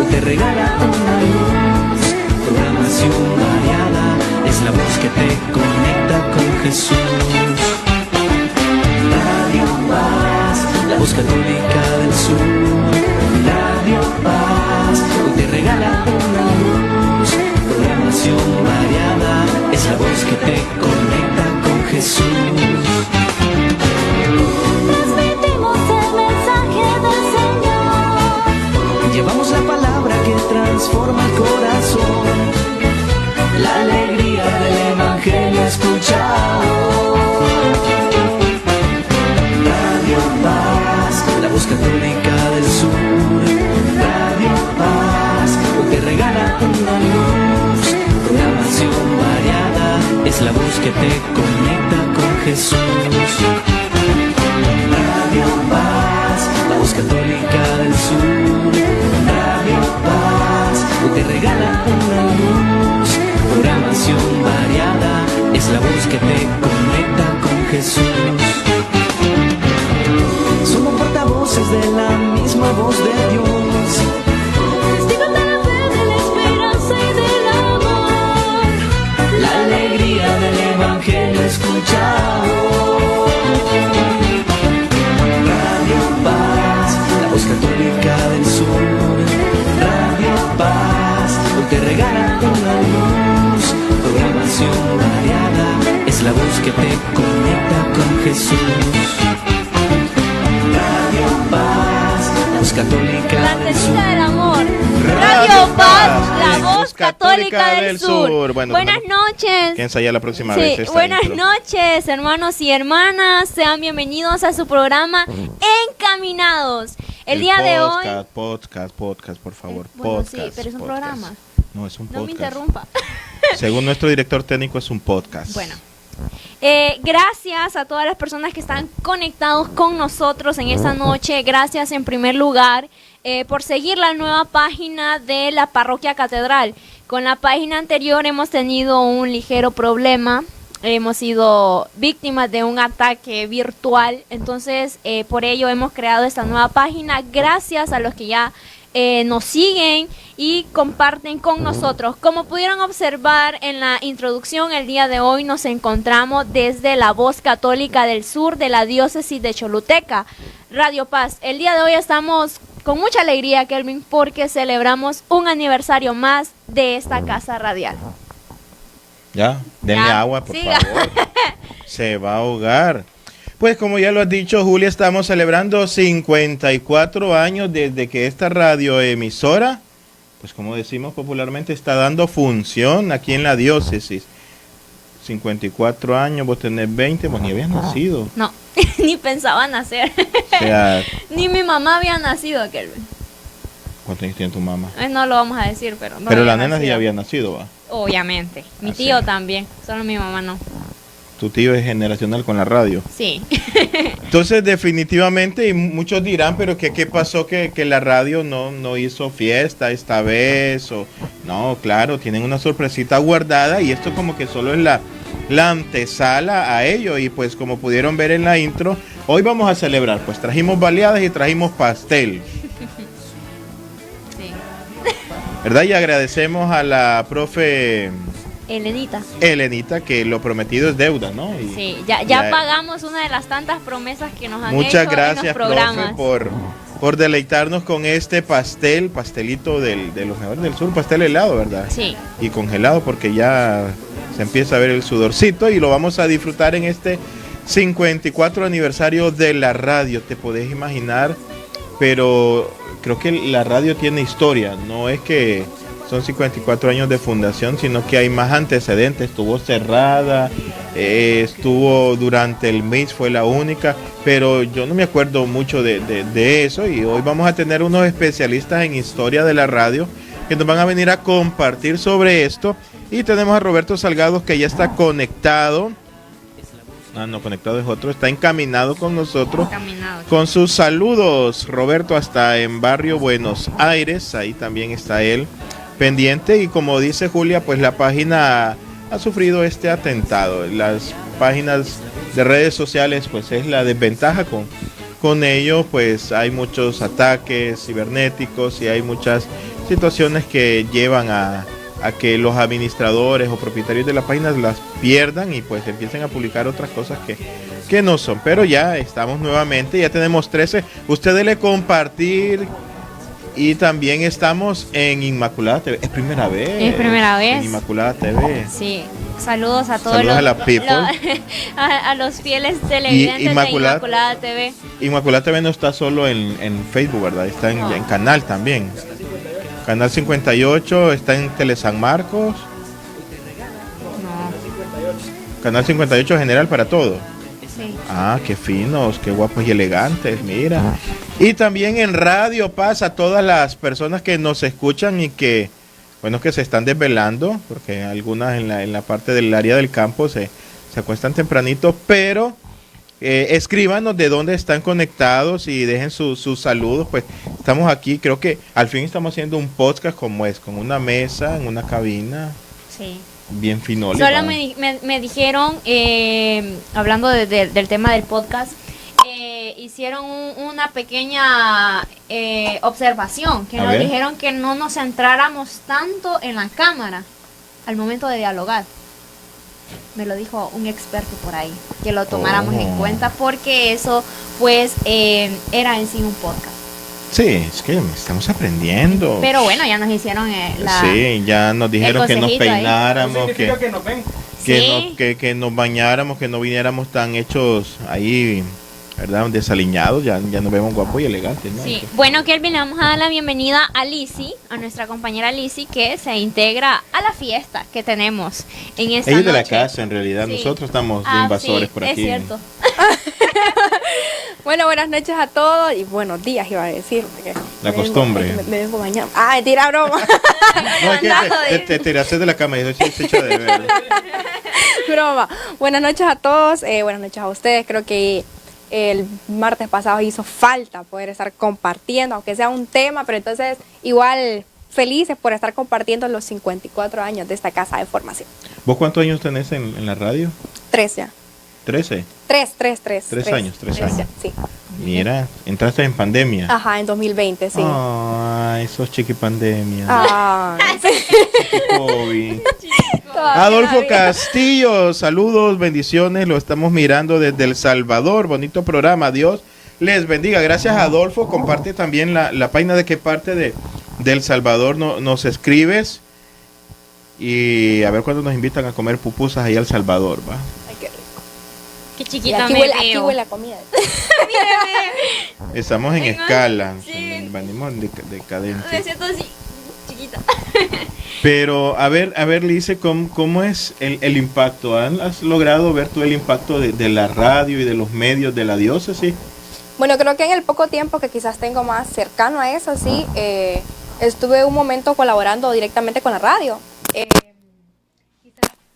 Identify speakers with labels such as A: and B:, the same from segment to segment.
A: hoy te regala una luz. Programación variada es la voz que te conecta con Jesús. Radio Paz, la voz católica del sur. Radio Paz, hoy te regala una luz. Programación variada es la voz que te conecta con Jesús.
B: Transmitimos el mensaje del Señor.
A: Llevamos la palabra que transforma el corazón. La alegría del Evangelio escuchado. Radio Paz, la voz católica del sur. Radio Paz, hoy te regala una luz. Programación variada es la voz que te conecta con Jesús. Radio Paz, la voz católica del sur. Radio Paz, hoy te regala una luz. Programación variada es la voz que te conecta con Jesús. Somos portavoces de la misma voz de Dios.
B: Testigos de la fe, de la esperanza y del amor.
A: La alegría del Evangelio escuchado. Radio Paz, la voz católica del sur. Radio Paz, hoy te regala una luz. Programación variada es la voz que te conecta con Jesús. Radio Paz, la voz católica
B: La
A: del sur.
B: testica del amor. Radio Paz, la voz católica del sur.
C: Bueno,
B: Buenas noches.
C: que ensaya la próxima
B: Sí,
C: vez. esta
B: buenas
C: intro.
B: noches, hermanos y hermanas. Sean bienvenidos a su programa Encaminados. El día de hoy.
C: Podcast, por favor.
B: Bueno,
C: podcast,
B: sí, pero es un
C: podcast.
B: programa.
C: No, es un
B: No me
C: podcast.
B: interrumpa.
C: Según nuestro director técnico, es un podcast.
B: Bueno. Gracias a todas las personas que están conectados con nosotros en esta noche. Gracias en primer lugar por seguir la nueva página de la Parroquia Catedral. Con la página anterior hemos tenido un ligero problema. Hemos sido víctimas de un ataque virtual. Entonces, por ello hemos creado esta nueva página. Gracias a los que ya nos siguen y comparten con nosotros. Como pudieron observar en la introducción, el día de hoy nos encontramos desde la Voz Católica del Sur de la Diócesis de Choluteca, Radio Paz. El día de hoy estamos con mucha alegría, Kelvin, porque celebramos un aniversario más de esta casa radial.
C: Ya, denle
B: Ya,
C: agua, por
B: siga.
C: favor. Se va a ahogar. Pues como ya lo has dicho, Julia, estamos celebrando 54 años desde que esta radioemisora, pues como decimos popularmente, está dando función aquí en la diócesis. 54 años, vos tenés 20, vos ni habías nacido.
B: No, ni pensaba nacer.
C: O sea,
B: Ni mi mamá había nacido, Kelvin.
C: ¿cuántos años tiene tu mamá?
B: No lo vamos a decir, pero no
C: Pero
B: había
C: la nena sí
B: nacido.
C: había nacido, va.
B: Obviamente. Mi
C: Ah,
B: tío
C: sí.
B: también, solo mi mamá no.
C: Tu tío es generacional con la radio.
B: Sí.
C: Entonces, definitivamente, y muchos dirán, pero ¿qué pasó que la radio no hizo fiesta esta vez? O, no, claro, tienen una sorpresita guardada y esto como que solo es la antesala a ello. Y pues como pudieron ver en la intro, hoy vamos a celebrar. Pues trajimos baleadas y trajimos pastel,
B: Sí.
C: ¿verdad? Y agradecemos a la profe
B: Elenita.
C: Elenita, que lo prometido es deuda, ¿no? Y
B: Sí, ya pagamos una de las tantas promesas que nos han
C: muchas
B: hecho en
C: gracias,
B: los
C: profe,
B: programas.
C: por deleitarnos con este pastelito de los mejores del sur, pastel helado, ¿verdad?
B: Sí.
C: Y congelado porque ya se empieza a ver el sudorcito y lo vamos a disfrutar en este 54 aniversario de la radio, te podés imaginar, pero creo que la radio tiene historia, no es que son 54 años de fundación, sino que hay más antecedentes. Estuvo cerrada, estuvo durante el mes, fue la única, pero yo no me acuerdo mucho de eso. Y hoy vamos a tener unos especialistas en historia de la radio que nos van a venir a compartir sobre esto. Y tenemos a Roberto Salgado, que ya está conectado. No, conectado es otro, está encaminado con nosotros.
B: Encaminado.
C: Con sus saludos, Roberto, hasta en Barrio Buenos Aires, ahí también está él pendiente. Y como dice Julia, pues la página ha sufrido este atentado. Las páginas de redes sociales, pues es la desventaja con ello, pues hay muchos ataques cibernéticos y hay muchas situaciones que llevan a que los administradores o propietarios de las páginas las pierdan y pues empiecen a publicar otras cosas que no son. Pero ya estamos nuevamente, ya tenemos 13. Usted dele compartir. Y también estamos en Inmaculada TV. Es primera vez.
B: Es primera vez.
C: En Inmaculada TV.
B: Sí. Saludos a todos
C: Saludos a la people.
B: a los fieles televidentes de Inmaculada TV.
C: Inmaculada TV no está solo en Facebook, ¿verdad? Está en canal también. Canal 58, está en Tele San Marcos.
B: No.
C: Canal 58 general para todo.
B: Sí.
C: Ah, qué finos, qué guapos y elegantes, mira. Y también en Radio Paz a todas las personas que nos escuchan y que, bueno, que se están desvelando, porque algunas en la parte del área del campo se acuestan tempranito, pero escríbanos de dónde están conectados y dejen sus saludos. Pues estamos aquí, creo que al fin estamos haciendo un podcast como es, con una mesa, en una cabina.
B: Sí.
C: Bien finol.
B: Solo me dijeron, hablando del tema del podcast, hicieron una pequeña observación, que nos dijeron que no nos centráramos tanto en la cámara al momento de dialogar. Me lo dijo un experto por ahí, que lo tomáramos en cuenta porque eso pues era en sí un podcast.
C: Sí, es que estamos aprendiendo.
B: Pero bueno, ya nos hicieron
C: sí, ya nos dijeron que nos peináramos,
D: que nos ven.
C: que nos bañáramos, que no viniéramos tan hechos ahí, ¿verdad? Desaliñados, ya nos vemos guapos y elegantes, ¿no?
B: Sí, bueno, Kelvin, le vamos a dar la bienvenida a Lizzy, a nuestra compañera Lizzy, que se integra a la fiesta que tenemos en esta
C: noche. Ella es de la casa, en realidad, sí. Nosotros estamos de invasores por aquí.
B: Es cierto.
E: Bueno, buenas noches a todos y buenos días, iba a decir.
C: La costumbre.
E: Me vengo bañando. Ah, mentira, broma.
C: No, es que te tiraste de la cama y eso se echa de ver.
E: Broma. Buenas noches a todos, buenas noches a ustedes. Creo que el martes pasado hizo falta poder estar compartiendo, aunque sea un tema, pero entonces igual felices por estar compartiendo los 54 años de esta casa de formación.
C: ¿Vos cuántos años tenés en la radio?
E: 3 ya.
C: 13.
E: 3
C: años.
E: Sí.
C: Mira, entraste en pandemia.
E: Ajá, en 2020, sí.
C: Ay, sos chiquipandemia.
E: Ay,
C: COVID. Adolfo Castillo, saludos, bendiciones, lo estamos mirando desde El Salvador, bonito programa, Dios les bendiga. Gracias, Adolfo. Comparte también la página de qué parte de El Salvador nos escribes y a ver cuándo nos invitan a comer pupusas ahí a El Salvador, ¿va?
B: Qué chiquita
E: aquí huele la comida.
C: Estamos en escala,
B: sí.
C: venimos decadente.
B: Me siento así, chiquita.
C: Pero a ver, Lice, ¿cómo es el impacto? ¿Has logrado ver tú el impacto de la radio y de los medios de la diócesis?
E: Bueno, creo que en el poco tiempo que quizás tengo más cercano a eso, sí, estuve un momento colaborando directamente con la radio.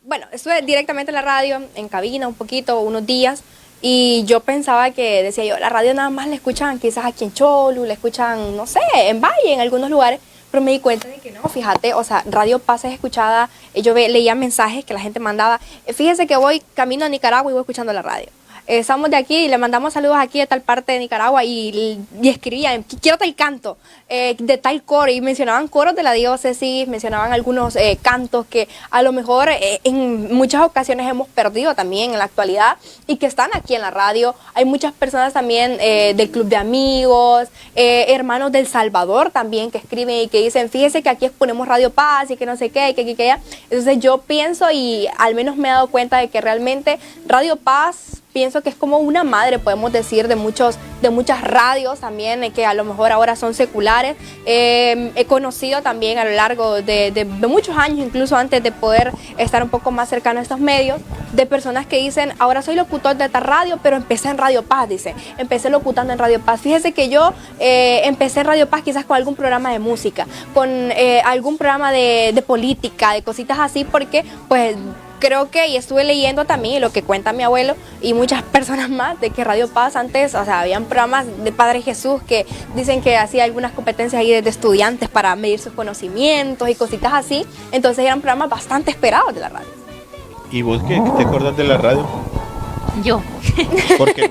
E: Bueno, estuve directamente en la radio, en cabina un poquito, unos días, y yo pensaba que, decía yo, la radio nada más la escuchan quizás aquí en Cholu, la escuchan, no sé, en Valle, en algunos lugares, pero me di cuenta de que no, fíjate, o sea, Radio Paz es escuchada, yo leía mensajes que la gente mandaba, fíjese que voy camino a Nicaragua y voy escuchando la radio. Estamos de aquí y le mandamos saludos aquí de tal parte de Nicaragua y escribían, quiero tal canto, de tal coro, y mencionaban coros de la diócesis, mencionaban algunos cantos que a lo mejor en muchas ocasiones hemos perdido también en la actualidad y que están aquí en la radio. Hay muchas personas también del Club de Amigos, hermanos del Salvador también que escriben y que dicen, fíjese que aquí exponemos Radio Paz y que no sé qué, que aquí, que allá. Entonces yo pienso y al menos me he dado cuenta de que realmente Radio Paz, pienso que es como una madre, podemos decir, de muchas radios también, que a lo mejor ahora son seculares. He conocido también a lo largo de muchos años, incluso antes de poder estar un poco más cercano a estos medios, de personas que dicen, ahora soy locutor de esta radio, pero empecé en Radio Paz, dice, empecé locutando en Radio Paz. Fíjese que yo empecé en Radio Paz quizás con algún programa de música, con algún programa de política, de cositas así, porque pues creo que, y estuve leyendo también lo que cuenta mi abuelo y muchas personas más, de que Radio Paz antes, o sea, habían programas de Padre Jesús que dicen que hacía algunas competencias ahí de estudiantes para medir sus conocimientos y cositas así. Entonces eran programas bastante esperados de la radio.
C: ¿Y vos qué te acordás de la radio?
B: Yo.
C: Porque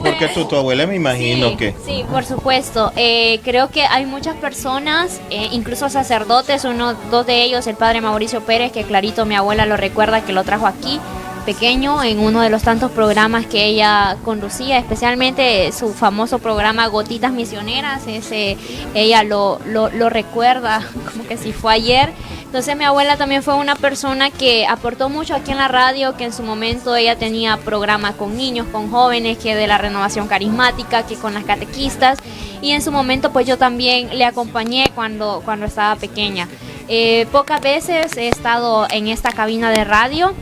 C: tu abuela me imagino
B: Sí,
C: que...
B: sí, por supuesto. Creo que hay muchas personas, incluso sacerdotes, dos de ellos, el padre Mauricio Pérez, que clarito mi abuela lo recuerda, que lo trajo aquí pequeño en uno de los tantos programas que ella conducía, especialmente su famoso programa Gotitas Misioneras. Ella lo recuerda como que si fue ayer. Entonces mi abuela también fue una persona que aportó mucho aquí en la radio, que en su momento ella tenía programas con niños, con jóvenes, que de la renovación carismática, que con las catequistas, y en su momento pues yo también le acompañé cuando estaba pequeña. Pocas veces he estado en esta cabina de radio.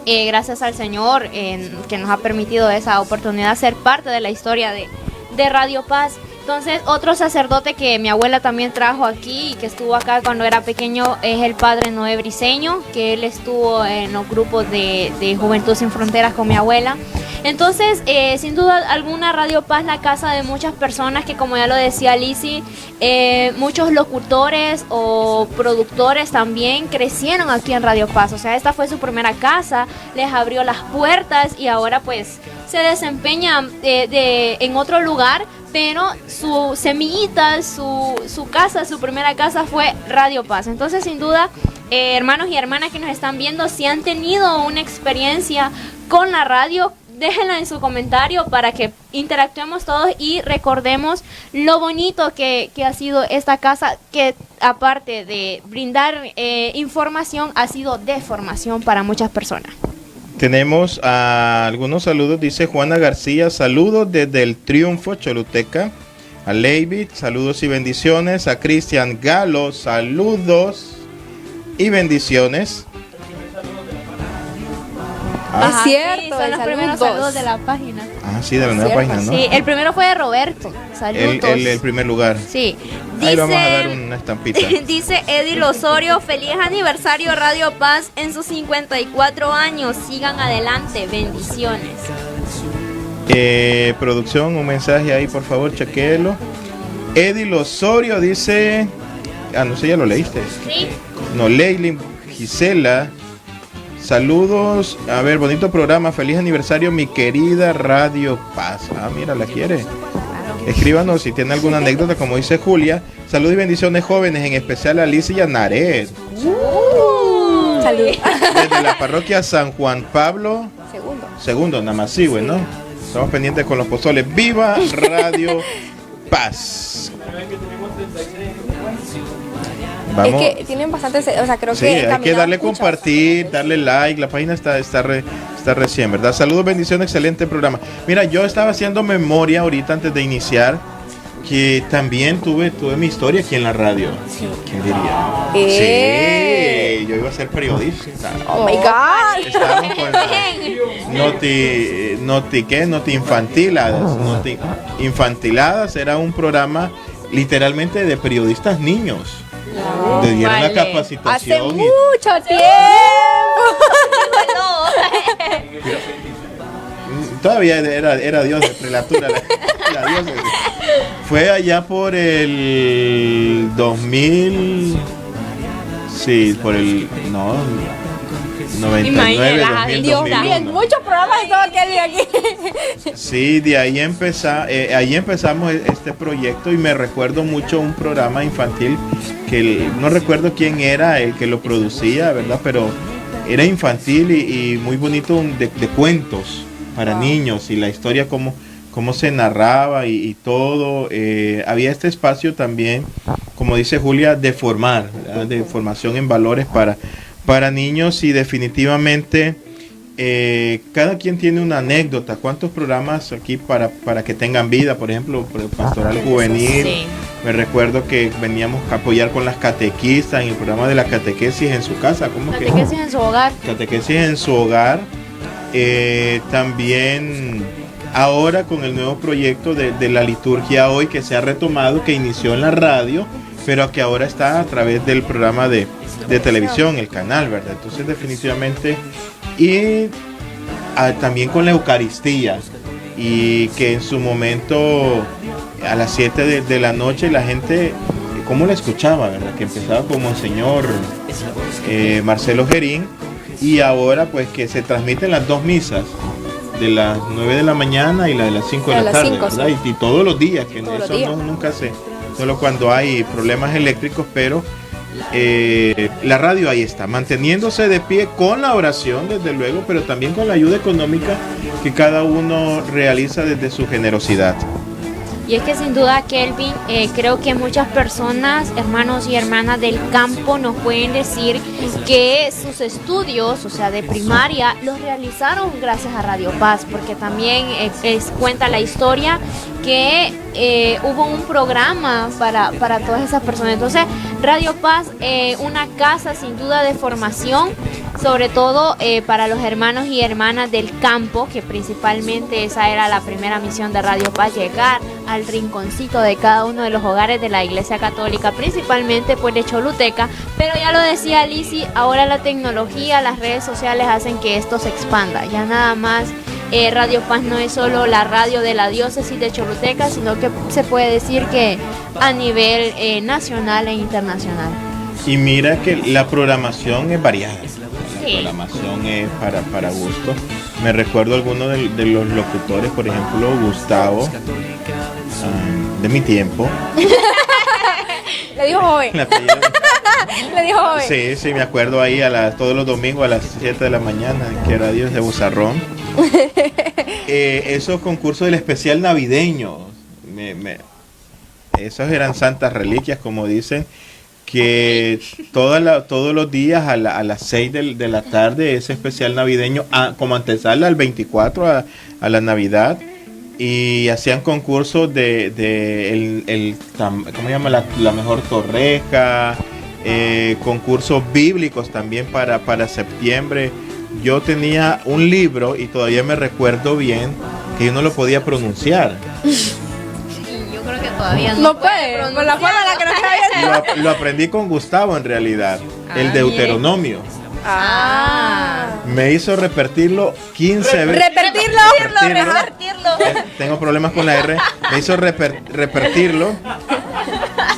B: Gracias al Señor que nos ha permitido esa oportunidad de ser parte de la historia de Radio Paz. Entonces, otro sacerdote que mi abuela también trajo aquí y que estuvo acá cuando era pequeño es el padre Noé Briceño, que él estuvo en los grupos de Juventud Sin Fronteras con mi abuela. Entonces, sin duda alguna, Radio Paz, la casa de muchas personas que, como ya lo decía Lizzy, muchos locutores o productores también crecieron aquí en Radio Paz. O sea, esta fue su primera casa, les abrió las puertas y ahora pues se desempeña en otro lugar, pero su semillita, su casa, su primera casa fue Radio Paz. Entonces, sin duda, hermanos y hermanas que nos están viendo, si han tenido una experiencia con la radio, déjenla en su comentario para que interactuemos todos y recordemos lo bonito que ha sido esta casa, que aparte de brindar información, ha sido de formación para muchas personas.
C: Tenemos algunos saludos, dice Juana García, saludos desde el Triunfo, Choluteca. A Leivit, saludos y bendiciones. A Cristian Galo, saludos y bendiciones.
E: Es cierto,
B: sí, son los primeros saludos de la página.
C: Ah, sí, de la nueva página, ¿no?
B: Sí, el primero fue de Roberto. Saludos.
C: El primer lugar.
B: Sí.
C: Ahí vamos a dar una estampita.
B: Dice Edil Osorio, feliz aniversario Radio Paz en sus 54 años. Sigan adelante, bendiciones.
C: Producción, un mensaje ahí, por favor, chequéelo. Edil Osorio dice... no sé, ya lo leíste.
B: Sí.
C: No, Leilin Gisela... Saludos, a ver, bonito programa, feliz aniversario mi querida Radio Paz. Ah, mira, la quiere. Escríbanos si tiene alguna anécdota, como dice Julia. Saludos y bendiciones jóvenes, en especial a Alicia y a Naret.
E: Salud.
C: Desde la parroquia San Juan Pablo Segundo, Namasigüe, ¿no? Estamos pendientes con los pozoles. ¡Viva Radio Paz! Vamos.
E: Es que tienen bastante, o sea, creo
C: Sí,
E: que
C: hay que darle
E: muchas.
C: compartir, darle like, la página está recién, ¿verdad? Saludos, bendiciones, excelente programa. Mira, yo estaba haciendo memoria ahorita antes de iniciar, que también tuve mi historia aquí en la radio. ¿Quién diría? Sí, yo iba a ser periodista.
E: Oh my God.
C: Estábamos con Noti Infantiladas, era un programa literalmente de periodistas niños. Le dieron la
E: Hace
C: capacitación.
E: mucho tiempo.
C: Todavía era Dios de prelatura. La diosa. Fue allá por el 2000. Sí, por el. No. 99, 2000,
E: Dios
C: 2001.
E: mío, muchos programas de todo aquel día aquí.
C: Sí, de ahí ahí empezamos este proyecto y me recuerdo mucho un programa infantil que no recuerdo quién era el que lo producía, ¿verdad? Pero era infantil y muy bonito, de cuentos para niños y la historia cómo se narraba y todo. Había este espacio también, como dice Julia, de formar, ¿verdad? De formación en valores para niños y definitivamente cada quien tiene una anécdota. ¿Cuántos programas aquí para que tengan vida? Por ejemplo, por el Pastoral Juvenil.
B: Sí.
C: Me recuerdo que veníamos a apoyar con las catequistas en el programa de la catequesis en su casa. ¿Cómo que?
B: Catequesis en su hogar.
C: Catequesis en su hogar. También ahora con el nuevo proyecto de la liturgia hoy que se ha retomado, que inició en la radio, pero que ahora está a través del programa de televisión, el canal, ¿verdad? Entonces definitivamente, y también con la Eucaristía, y que en su momento a las 7 de la noche la gente, ¿cómo la escuchaba, verdad? Que empezaba con Monseñor Marcelo Gerín, y ahora pues que se transmiten las dos misas de las 9 de la mañana y la de las 5 de
E: A
C: la
E: las
C: tarde,
E: 5,
C: ¿verdad? Y todos los días, que
E: Todos los
C: eso
E: días.
C: nunca sé, solo cuando hay problemas eléctricos, pero la radio ahí está, manteniéndose de pie con la oración, desde luego, pero también con la ayuda económica que cada uno realiza desde su generosidad.
B: Y es que sin duda, Kelvin, creo que muchas personas, hermanos y hermanas del campo, nos pueden decir que sus estudios, o sea, de primaria, los realizaron gracias a Radio Paz, porque también cuenta la historia que hubo un programa para todas esas personas. Entonces, Radio Paz, una casa sin duda de formación, sobre todo para los hermanos y hermanas del campo, que principalmente esa era la primera misión de Radio Paz, llegar al rinconcito de cada uno de los hogares de la Iglesia Católica, principalmente pues de Choluteca. Pero ya lo decía Lizzy, ahora la tecnología, las redes sociales hacen que esto se expanda. Ya nada más Radio Paz no es solo la radio de la diócesis de Choluteca, sino que se puede decir que a nivel nacional e internacional.
C: Y mira que la programación es variada. La
B: Sí.
C: programación es para gusto. Me recuerdo algunos de los locutores, por ejemplo, Gustavo, de mi tiempo.
E: Le dijo joven.
C: El apellido-
E: Le dijo joven.
C: Sí, me acuerdo ahí todos los domingos a las 7 de la mañana, que era Dios de Buzarrón. Esos concursos del especial navideño, esos eran santas reliquias, como dicen, que todos los días a las 6 de la tarde, ese especial navideño, como antesala al 24 a la Navidad, y hacían concursos ¿cómo se llama? La mejor torreja, concursos bíblicos también para septiembre. Yo tenía un libro y todavía me recuerdo bien que yo no lo podía pronunciar.
B: Yo creo que todavía
E: No puede, por la forma en la que nos está viendo.
C: Lo aprendí con Gustavo en realidad, el Deuteronomio. Me hizo repetirlo 15 veces.
E: Repetirlo.
C: Tengo problemas con la R. Me hizo repetirlo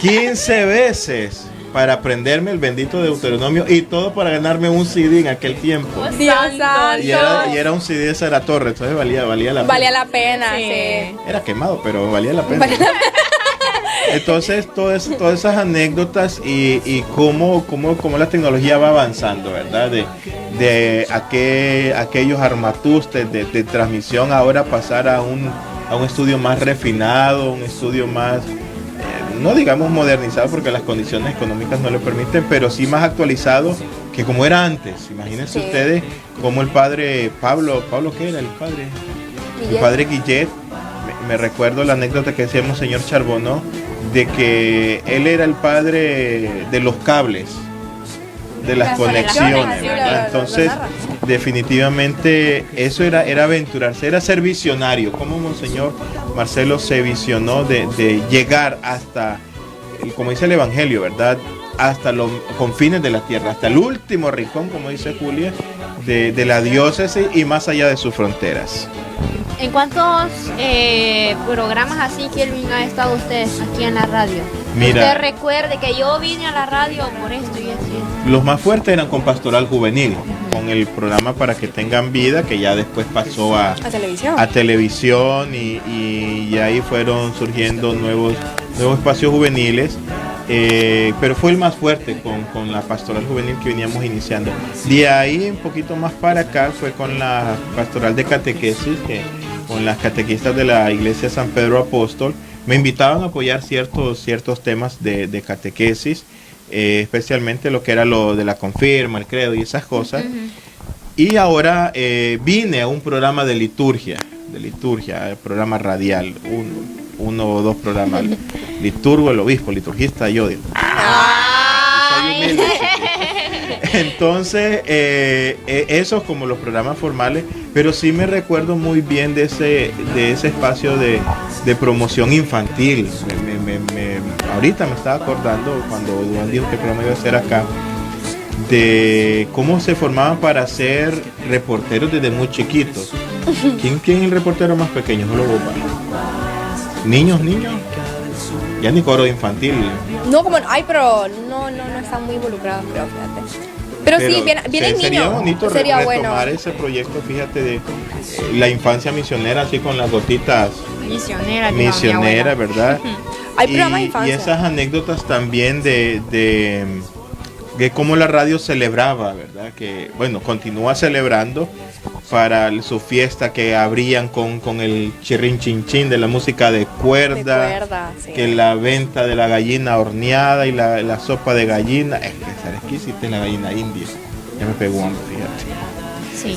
C: 15 veces para aprenderme el bendito Deuteronomio, y todo para ganarme un CD en aquel tiempo.
E: Dios santo.
C: Y era un CD de Sara Torres, entonces valía la pena.
E: Valía la pena, sí.
C: Era quemado, pero valía la pena.
E: Valía la pena.
C: Entonces, todas esas anécdotas y cómo la tecnología va avanzando, ¿verdad? De aquellos armatustes de transmisión, ahora pasar a un estudio más refinado, un estudio más, no digamos modernizado, porque las condiciones económicas no lo permiten, pero sí más actualizado que como era antes. Imagínense ustedes cómo el padre Pablo, ¿qué era el padre? El padre Guillet, me recuerdo la anécdota que decíamos señor Charbonneau, de que él era el padre de los cables, de las conexiones, ¿verdad? Entonces, definitivamente eso era aventurarse, era ser visionario, como Monseñor Marcelo se visionó de llegar hasta, como dice el Evangelio, ¿verdad?, hasta los confines de la tierra, hasta el último rincón, como dice Julia, de la diócesis y más allá de sus fronteras.
B: ¿En cuántos programas así, Kelvin, ha estado usted aquí en la radio?
C: Mira,
B: Usted recuerde que yo vine a la radio por esto y así.
C: los más fuertes eran con Pastoral Juvenil, con el programa Para que tengan vida, que ya después pasó a televisión y ahí fueron surgiendo nuevos espacios juveniles, pero fue el más fuerte con la Pastoral Juvenil que veníamos iniciando. De ahí un poquito más para acá fue con la Pastoral de Catequesis, que con las catequistas de la Iglesia San Pedro Apóstol me invitaban a apoyar ciertos temas de catequesis, especialmente lo que era lo de la confirma, el credo y esas cosas. Y ahora vine a un programa de liturgia, programa radial, uno o dos programas. Liturgo, el obispo, liturgista, yo digo. Soy humilde. Entonces, esos como los programas formales, pero sí me recuerdo muy bien de ese espacio de promoción infantil. Ahorita me estaba acordando cuando Duan dijo que el programa iba a ser acá, de cómo se formaban para ser reporteros desde muy chiquitos. ¿Quién es el reportero más pequeño? No lo voy a... ¿Niños? Ya ni coro infantil.
E: No, pero no están muy involucrados, creo, fíjate. Pero sí, vienen
C: sería
E: niños.
C: bonito
E: Sería
C: retomar
E: bueno.
C: ese proyecto, fíjate, de la infancia misionera, así con las gotitas
B: Misionera,
C: misioneras, ¿verdad?
E: Hay programas de
C: Y
E: infancia.
C: esas anécdotas también de cómo la radio celebraba, ¿verdad? Que, bueno, continúa celebrando para su fiesta, que abrían con el chirrin chin chin de la música de cuerda,
E: Sí.
C: que la venta de la gallina horneada y la sopa de gallina, es que esa era exquisita, la gallina india. Ya me pegó hambre, fíjate.
B: Sí,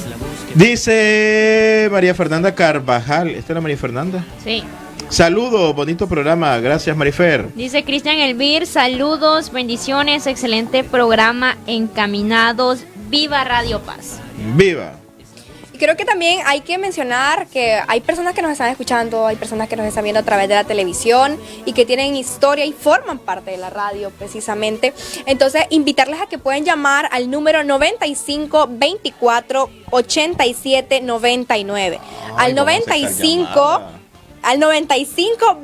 C: Dice María Fernanda Carvajal, ¿esta era María Fernanda?
B: sí.
C: Saludos, bonito programa, gracias Marifer.
B: Dice Cristian Elvir, saludos, bendiciones, excelente programa, encaminados, viva Radio Paz.
C: Viva.
E: Y creo que también hay que mencionar que hay personas que nos están escuchando, hay personas que nos están viendo a través de la televisión y que tienen historia y forman parte de la radio precisamente. Entonces, invitarles a que pueden llamar al número 95 24 87 99. Al 95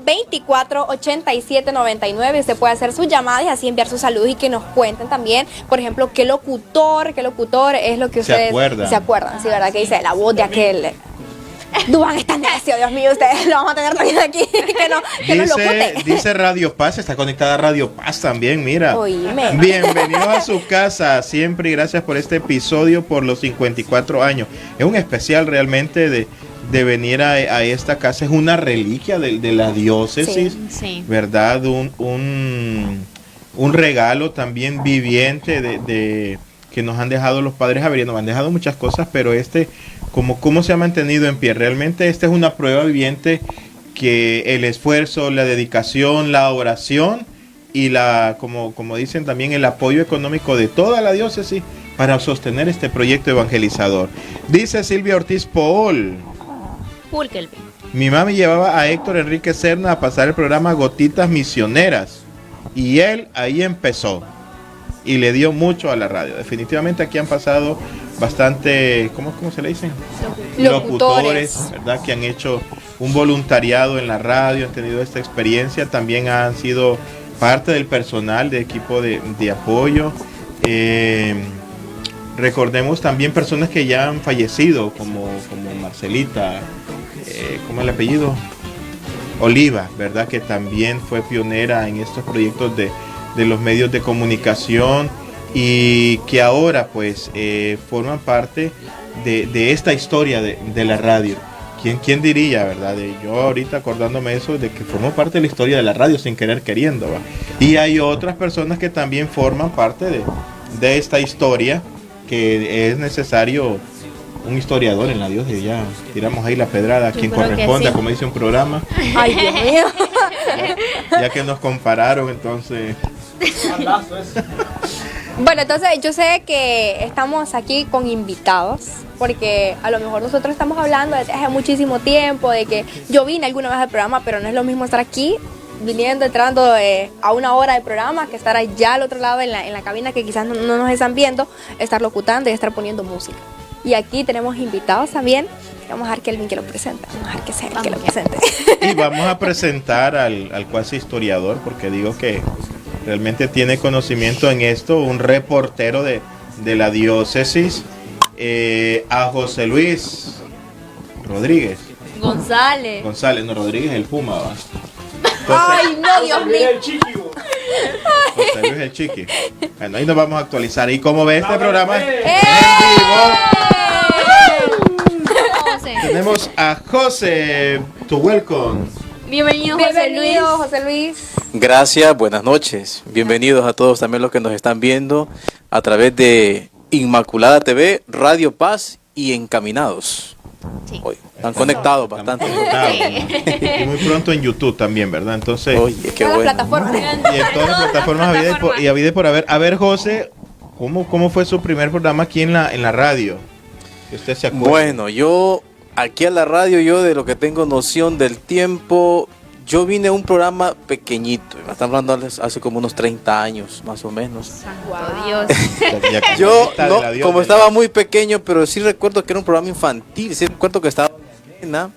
E: 24 87 99 usted puede hacer sus llamadas y así enviar sus saludos y que nos cuenten también, por ejemplo, qué locutor es lo que ustedes se acuerdan, sí, verdad, que dice la voz de aquel Duván está necio, Dios mío, ustedes lo vamos a tener también aquí, que nos locute.
C: Dice Radio Paz, está conectada a Radio Paz también, mira.
E: Oíme.
C: Bienvenidos a su casa, siempre y gracias por este episodio, por los 54 años. Es un especial realmente de venir a esta casa, es una reliquia de la diócesis,
B: Sí.
C: ¿verdad? Un regalo también viviente de que nos han dejado los padres javerianos. Nos han dejado muchas cosas, pero cómo se ha mantenido en pie. Realmente esta es una prueba viviente que el esfuerzo, la dedicación, la oración y como dicen también, el apoyo económico de toda la diócesis para sostener este proyecto evangelizador. Dice Silvia Ortiz Paul.
B: Pulkelby.
C: Mi mami llevaba a Héctor Enrique Serna a pasar el programa Gotitas Misioneras y él ahí empezó y le dio mucho a la radio. Definitivamente aquí han pasado bastante, ¿cómo se le dicen? Locutores, ¿verdad? Que han hecho un voluntariado en la radio, han tenido esta experiencia, también han sido parte del personal de equipo de apoyo. Recordemos también personas que ya han fallecido, como Marcelita, ¿cómo es el apellido? Oliva, ¿verdad? Que también fue pionera en estos proyectos de los medios de comunicación y que ahora pues forman parte de esta historia de la radio. ¿Quién diría, verdad? Yo ahorita acordándome eso, de que formó parte de la historia de la radio sin querer queriendo, ¿va? Y hay otras personas que también forman parte de esta historia, que es necesario un historiador en la diócesis. Ya tiramos ahí la pedrada a quien corresponda, sí, como dice un programa.
E: Ay, Dios mío.
C: Ya que nos compararon, entonces.
E: Bueno, entonces yo sé que estamos aquí con invitados, porque a lo mejor nosotros estamos hablando desde hace muchísimo tiempo, de que yo vine alguna vez al programa, pero no es lo mismo estar aquí, entrando a una hora de programa, que estar allá al otro lado en la cabina, que quizás no nos están viendo, estar locutando y estar poniendo música. Y aquí tenemos invitados también. Vamos a dejar que Elvin que lo presente. Vamos a dejar que sea él que lo presente.
C: Y vamos a presentar al cuasi historiador, porque digo que realmente tiene conocimiento en esto, un reportero de la diócesis, a José Luis Rodríguez.
B: González,
C: no, Rodríguez el Puma, ¿va?
E: Ay, no, Dios mío.
C: José Luis el Chiqui. Bueno, ahí nos vamos a actualizar. ¿Y cómo ve este programa? En vivo. Tenemos a José, tu welcome.
B: Bienvenido,
E: José Luis.
D: Gracias, buenas noches. Bienvenidos a todos también los que nos están viendo a través de Inmaculada TV, Radio Paz y Encaminados.
B: Sí.
D: Hoy están conectados bastante.
C: Y muy pronto en YouTube también, ¿verdad? Entonces,
D: Oye, qué
E: Todas
D: bueno.
E: las plataformas.
C: y en todas las plataformas habida y por haber. A ver, José, ¿cómo fue su primer programa aquí en la radio? Que usted se acuerda.
D: Bueno, yo aquí a la radio, de lo que tengo noción del tiempo, yo vine a un programa pequeñito. Me están hablando hace como unos 30 años, más o menos.
B: Santo Dios.
C: Ya que
D: Yo,
C: está de
D: no,
C: la diócesis.
D: como estaba muy pequeño, pero sí recuerdo que era un programa infantil. Sí recuerdo que estaba nena,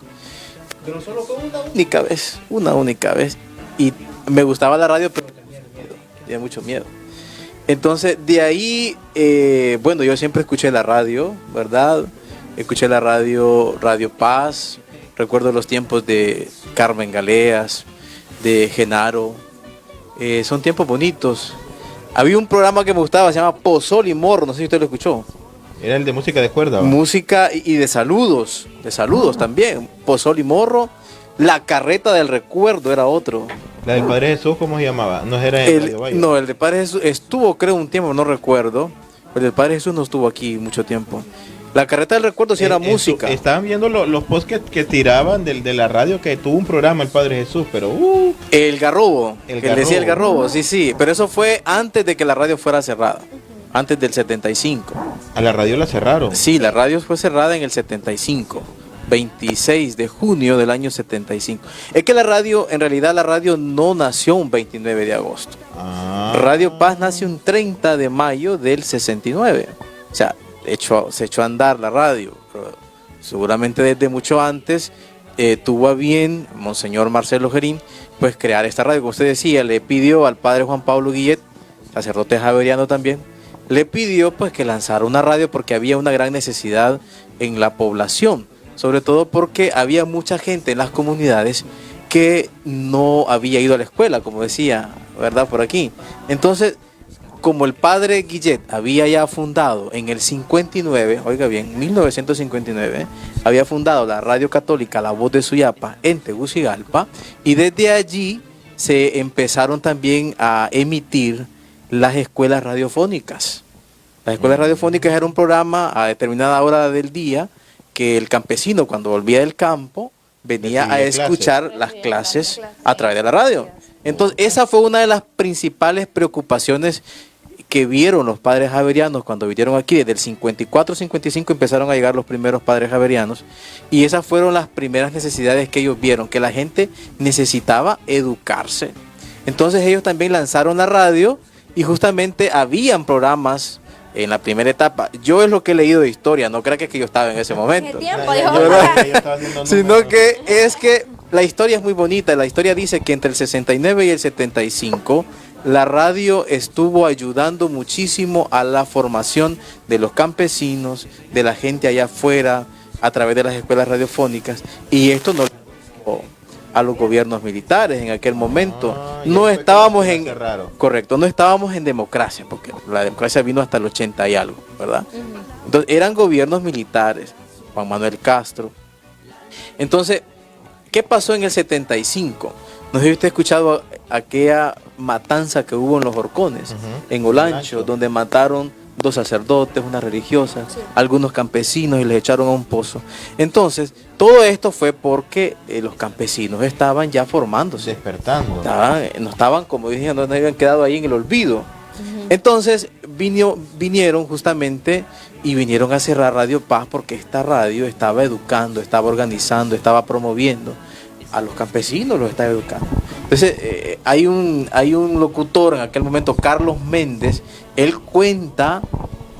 D: pero solo fue una única vez. Y me gustaba la radio, pero tenía mucho miedo. Entonces, de ahí, bueno, yo siempre escuché la radio, ¿verdad? Escuché la radio, Radio Paz. Recuerdo los tiempos de Carmen Galeas, de Genaro. Son tiempos bonitos. Había un programa que me gustaba, se llama Pozol y Morro, no sé si usted lo escuchó.
C: Era el de música de cuerda. ¿va?
D: Música y de saludos también. Pozol y Morro. La Carreta del Recuerdo era otro.
C: La del Padre Jesús, ¿cómo se llamaba? No era en Radio Valle.
D: No, el de Padre Jesús estuvo, creo, un tiempo, no recuerdo. El del Padre Jesús no estuvo aquí mucho tiempo. La Carreta del Recuerdo sí era música.
C: Estaban viendo los posts que tiraban de la radio, que tuvo un programa el Padre Jesús, pero...
D: El Garrobo,
C: El
D: que él decía el
C: Garrobo.
D: Garrobo, sí. Pero eso fue antes de que la radio fuera cerrada. Antes del 75.
C: A la radio la cerraron.
D: Sí, la radio fue cerrada en el 75. 26 de junio del año 75. Es que la radio, en realidad la radio no nació un 29 de agosto.
C: Ah.
D: Radio Paz nació un 30 de mayo del 69. O sea, se echó a andar la radio. Pero seguramente desde mucho antes tuvo a bien Monseñor Marcelo Gerín pues crear esta radio. Como usted decía, le pidió al padre Juan Pablo Guillet, sacerdote javeriano también, le pidió pues que lanzara una radio porque había una gran necesidad en la población. Sobre todo porque había mucha gente en las comunidades que no había ido a la escuela, como decía, ¿verdad? Por aquí. Entonces, como el padre Guillet había ya fundado en el 59, oiga bien, 1959, había fundado la radio católica La Voz de Suyapa en Tegucigalpa, y desde allí se empezaron también a emitir las escuelas radiofónicas. Las escuelas radiofónicas era un programa a determinada hora del día que el campesino, cuando volvía del campo, venía a escuchar las clases a través de la radio. Entonces, esa fue una de las principales preocupaciones que vieron los padres javerianos cuando vinieron aquí. Desde el 54-55 empezaron a llegar los primeros padres javerianos, y esas fueron las primeras necesidades que ellos vieron, que la gente necesitaba educarse. Entonces ellos también lanzaron la radio, y justamente habían programas en la primera etapa. Yo es lo que he leído de historia, no creo que yo estaba en ese momento. Sino que es que la historia es muy bonita. La historia dice que entre el 69 y el 75 la radio estuvo ayudando muchísimo a la formación de los campesinos, de la gente allá afuera, a través de las escuelas radiofónicas, y esto no a los gobiernos militares en aquel momento. No estábamos en... Correcto, no estábamos en democracia, porque la democracia vino hasta el 80 y algo, ¿verdad? Entonces eran gobiernos militares, Juan Manuel Castro. Entonces, ¿qué pasó en el 75? No sé si usted ha escuchado aquella matanza que hubo en Los Horcones, en Olancho, donde mataron 2 sacerdotes, una religiosa, algunos campesinos, y les echaron a un pozo. Entonces, todo esto fue porque los campesinos estaban ya formándose.
C: Despertando.
D: No estaban, como dije, no habían quedado ahí en el olvido. Entonces, vinieron justamente y vinieron a cerrar Radio Paz, porque esta radio estaba educando, estaba organizando, estaba promoviendo a los campesinos, los estaba educando. Entonces, hay un locutor en aquel momento, Carlos Méndez. Él cuenta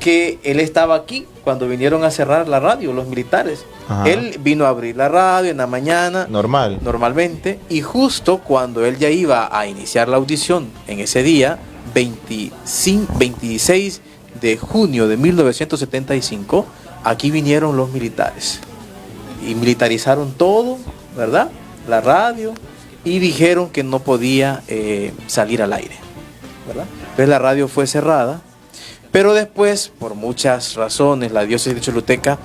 D: que él estaba aquí cuando vinieron a cerrar la radio, los militares. Ajá. Él vino a abrir la radio en la mañana. Normalmente. Y justo cuando él ya iba a iniciar la audición, en ese día, 26 de junio de 1975, aquí vinieron los militares. Y militarizaron todo, ¿verdad? La radio. Y dijeron que no podía salir al aire, ¿verdad? Entonces la radio fue cerrada, pero después, por muchas razones, la diócesis de Choluteca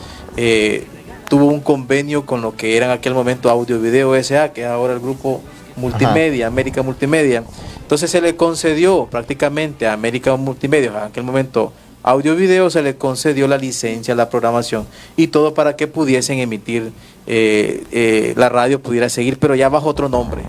D: tuvo un convenio con lo que era en aquel momento Audio Video S.A., que es ahora el grupo Multimedia, América Multimedia. Entonces se le concedió prácticamente a América Multimedia, en aquel momento Audio Video, se le concedió la licencia, la programación y todo para que pudiesen emitir, la radio pudiera seguir, pero ya bajo otro nombre,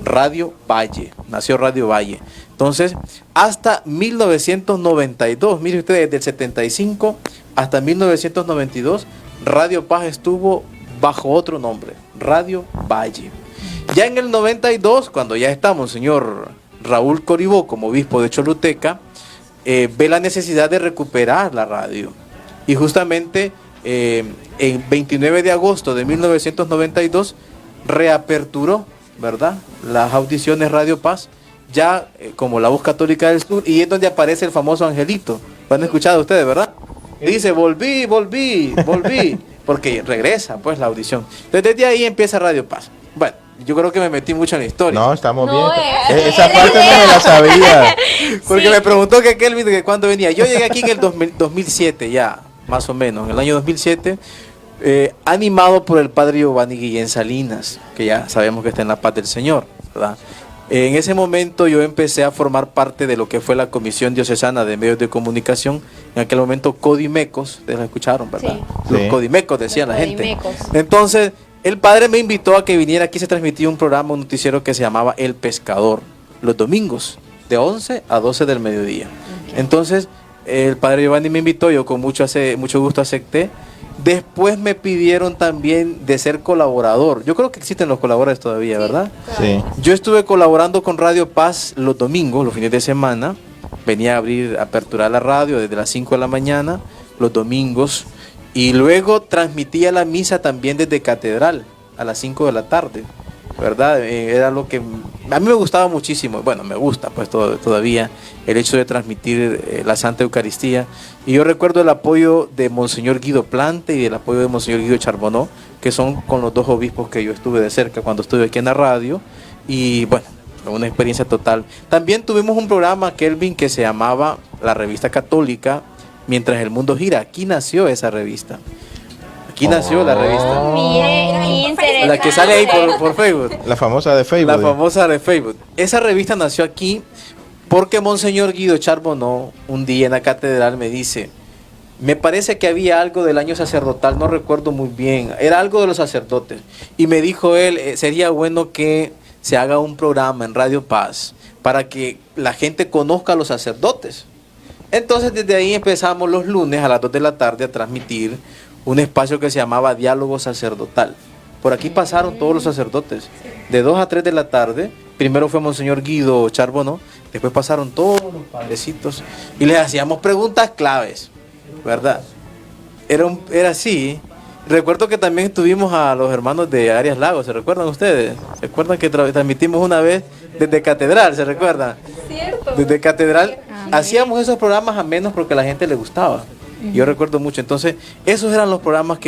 D: Radio Valle, nació Radio Valle. Entonces, hasta 1992, mire usted, desde el 75 hasta 1992, Radio Paz estuvo bajo otro nombre, Radio Valle. Ya en el 92, cuando ya estamos, señor Raúl Coribó como obispo de Choluteca, ve la necesidad de recuperar la radio. Y justamente el 29 de agosto de 1992 reaperturó, ¿verdad?, las audiciones Radio Paz, ya como la voz católica del sur, y es donde aparece el famoso angelito. Lo han escuchado ustedes, ¿verdad? Y dice, volví, porque regresa pues la audición. Entonces desde ahí empieza Radio Paz. Bueno, yo creo que me metí mucho en la historia.
C: No, estamos
B: No,
C: bien. Esa parte no me la sabía.
D: Porque
B: Sí.
D: me preguntó que Kelvin que cuándo venía. Yo llegué aquí en el 2007 ya, más o menos, en el año 2007, animado por el padre Giovanni Guillén Salinas, que ya sabemos que está en la paz del Señor, ¿verdad? En ese momento yo empecé a formar parte de lo que fue la Comisión Diocesana de Medios de Comunicación, en aquel momento Codimecos, ustedes la escucharon, ¿verdad?
C: Sí.
D: Los
C: Sí.
D: Codimecos, decía
E: Los
D: la gente.
E: Codimecos.
D: Entonces, el padre me invitó a que viniera aquí, se transmitía un programa, un noticiero que se llamaba El Pescador, los domingos, de 11 a 12 del mediodía. Entonces, el padre Giovanni me invitó, yo con mucho gusto acepté. Después me pidieron también de ser colaborador. Yo creo que existen los colaboradores todavía, ¿verdad?
C: Sí.
D: Yo estuve colaborando con Radio Paz los domingos, los fines de semana. Venía a aperturar la radio desde las 5 de la mañana, los domingos. Y luego transmitía la misa también desde Catedral, a las 5 de la tarde, ¿verdad? Era lo que a mí me gustaba muchísimo. Bueno, me gusta pues todavía el hecho de transmitir la Santa Eucaristía. Y yo recuerdo el apoyo de Monseñor Guido Plante y el apoyo de Monseñor Guido Charbonneau, que son con los dos obispos que yo estuve de cerca cuando estuve aquí en la radio. Y bueno, fue una experiencia total. También tuvimos un programa, Kelvin, que se llamaba La Revista Católica, Mientras el Mundo Gira. Aquí nació esa revista. Aquí nació la revista.
B: Mire, qué interesante.
D: La que sale ahí por Facebook.
C: La famosa de Facebook.
D: La famosa de Facebook. Esa revista nació aquí porque Monseñor Guido Charbonneau un día en la catedral me dice, me parece que había algo del año sacerdotal, no recuerdo muy bien, era algo de los sacerdotes. Y me dijo él, sería bueno que se haga un programa en Radio Paz para que la gente conozca a los sacerdotes. Entonces desde ahí empezamos los lunes a las 2 de la tarde a transmitir un espacio que se llamaba Diálogo Sacerdotal. Por aquí pasaron todos los sacerdotes, de 2 a 3 de la tarde. Primero fue Monseñor Guido Charbonneau, después pasaron todos los padrecitos y les hacíamos preguntas claves, ¿verdad? Era así. Recuerdo que también tuvimos a los hermanos de Arias Lagos, ¿se recuerdan ustedes? ¿Se acuerdan que transmitimos una vez desde Catedral, se recuerdan?
E: Cierto.
D: Desde Catedral hacíamos esos programas a menos porque a la gente le gustaba. Yo recuerdo mucho. Entonces, esos eran los programas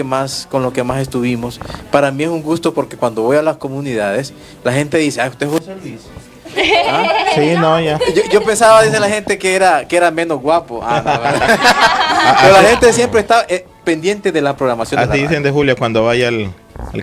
D: con los que más estuvimos. Para mí es un gusto porque cuando voy a las comunidades, la gente dice, usted es José Luis. ¿Ah?
C: Sí, no, ya.
D: Yo pensaba, dice la gente, que era menos guapo. Pero la gente siempre está pendiente de la programación.
C: Así dicen de Julia cuando vaya al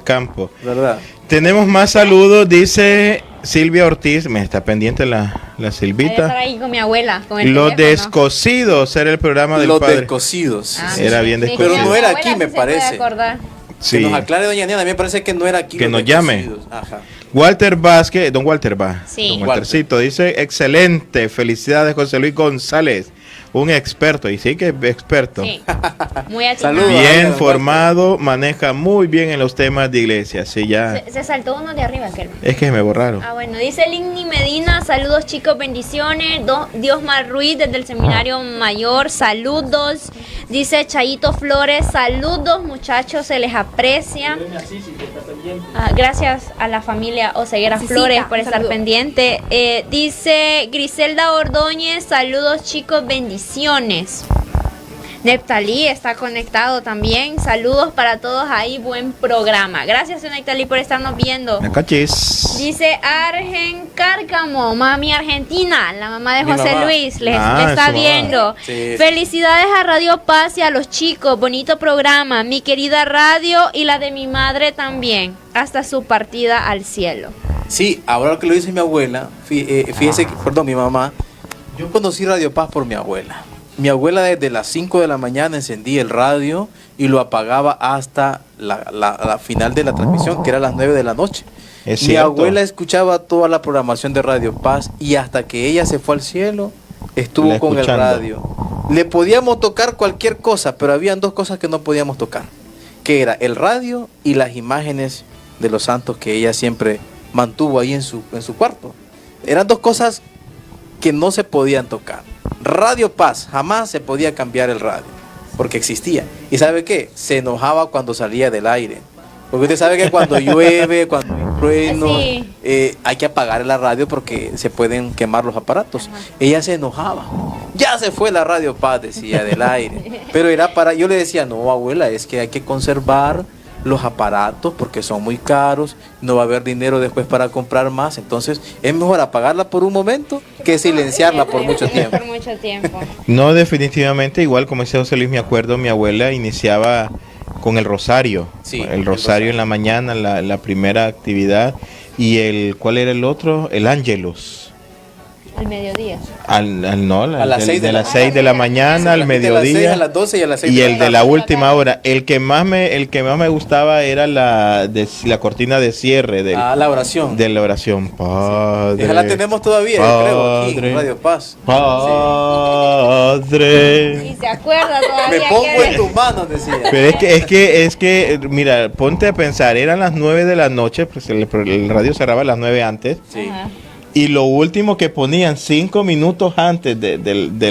C: campo.
D: ¿Verdad?
C: Tenemos más saludos, dice Silvia Ortiz, me está pendiente la
B: Voy a estar
C: Silvita.
B: ahí con mi abuela, con el
C: Los
B: teléfono.
C: descosidos era el programa del
D: Los
C: padre.
D: descosidos.
B: Ah,
C: Era bien
B: sí,
C: descosido.
D: Pero no
B: mi
D: era
B: abuela
D: aquí,
B: sí
D: me
B: se puede
D: parece.
B: acordar.
C: Sí.
D: Que nos aclare doña Niana, a mí me parece que no era aquí.
C: Que
D: los
C: nos llame.
D: descosidos. Ajá.
C: Walter Vázquez, don Walter va.
B: Sí.
C: Don Waltercito dice, excelente, felicidades José Luis González, un experto, y sí que es experto.
B: Sí, muy atinado.
D: Saludos.
C: Bien
D: Don
C: formado, maneja muy bien en los temas de iglesia, sí ya.
B: Se saltó uno de arriba, Kelvin.
C: Es que me borraron.
B: Ah, bueno, dice Ligny Medina, saludos chicos, bendiciones. Diosmar Ruiz desde el Seminario Mayor, saludos. Dice Chayito Flores, saludos muchachos, se les aprecia. Gracias a la familia Oseguera
E: Cicita,
B: Flores por
E: un
B: estar
E: saludo.
B: pendiente. Dice Griselda Ordóñez, saludos chicos, bendiciones. Neptalí está conectado también. Saludos para todos ahí, buen programa. Gracias, Neptalí, por estarnos viendo.
C: Cachis.
B: Dice Argen Cárcamo, mami argentina, la mamá de
D: Mi
B: José
D: mamá.
B: Luis, les
C: Ah,
B: está
C: su mamá.
B: viendo.
D: Sí.
B: Felicidades a Radio Paz y a los chicos, bonito programa, mi querida radio y la de mi madre también, hasta su partida al cielo.
D: Sí, ahora que lo dice mi abuela, fíjese, perdón, mi mamá, yo conocí Radio Paz por mi abuela. Mi abuela desde las 5 de la mañana encendía el radio y lo apagaba hasta la final de la transmisión, que era a las 9 de la noche.
C: Es
D: Mi
C: cierto.
D: abuela escuchaba toda la programación de Radio Paz y hasta que ella se fue al cielo, estuvo
C: La
D: con el
C: escuchando.
D: radio. Le podíamos tocar cualquier cosa, pero habían dos cosas que no podíamos tocar, que era el radio y las imágenes de los santos que ella siempre mantuvo ahí en su cuarto. Eran dos cosas que no se podían tocar. Radio Paz, jamás se podía cambiar el radio, porque existía. ¿Y sabe qué? Se enojaba cuando salía del aire, Porque usted sabe que cuando llueve, cuando hay trueno,
B: Sí.
D: hay que apagar la radio porque se pueden quemar los aparatos. Ella se enojaba. Ya se fue la Radio Paz, decía, del aire. Pero era para, yo le decía, no, abuela, es que hay que conservar los aparatos porque son muy caros, no va a haber dinero después para comprar más, entonces es mejor apagarla por un momento que silenciarla por mucho tiempo.
B: Por mucho tiempo.
C: No, definitivamente, igual como decía José Luis, me acuerdo, mi abuela iniciaba con el rosario.
D: Sí,
C: el rosario en la mañana, la primera actividad. Y ¿cuál era el otro? El Ángelus.
B: Al mediodía.
C: No,
D: A las 6
C: de las 6 de la mañana al
D: A las 6,
C: mediodía.
D: a las 12 y a las 6
C: Y el de la
D: tarde.
C: última hora. El que más me gustaba era la cortina de cierre
D: La oración.
C: de la oración. Padre.
D: Esa la tenemos todavía, yo creo, aquí
C: Padre.
D: en Radio Paz.
C: Padre.
B: Y se acuerda
D: Me
B: todavía.
D: pongo en tus manos, decía.
C: Pero es que, mira, ponte a pensar, eran las 9 de la noche, pues el radio cerraba a las 9 antes,
D: Sí.
B: Ajá.
C: y lo último que ponían 5 minutos antes de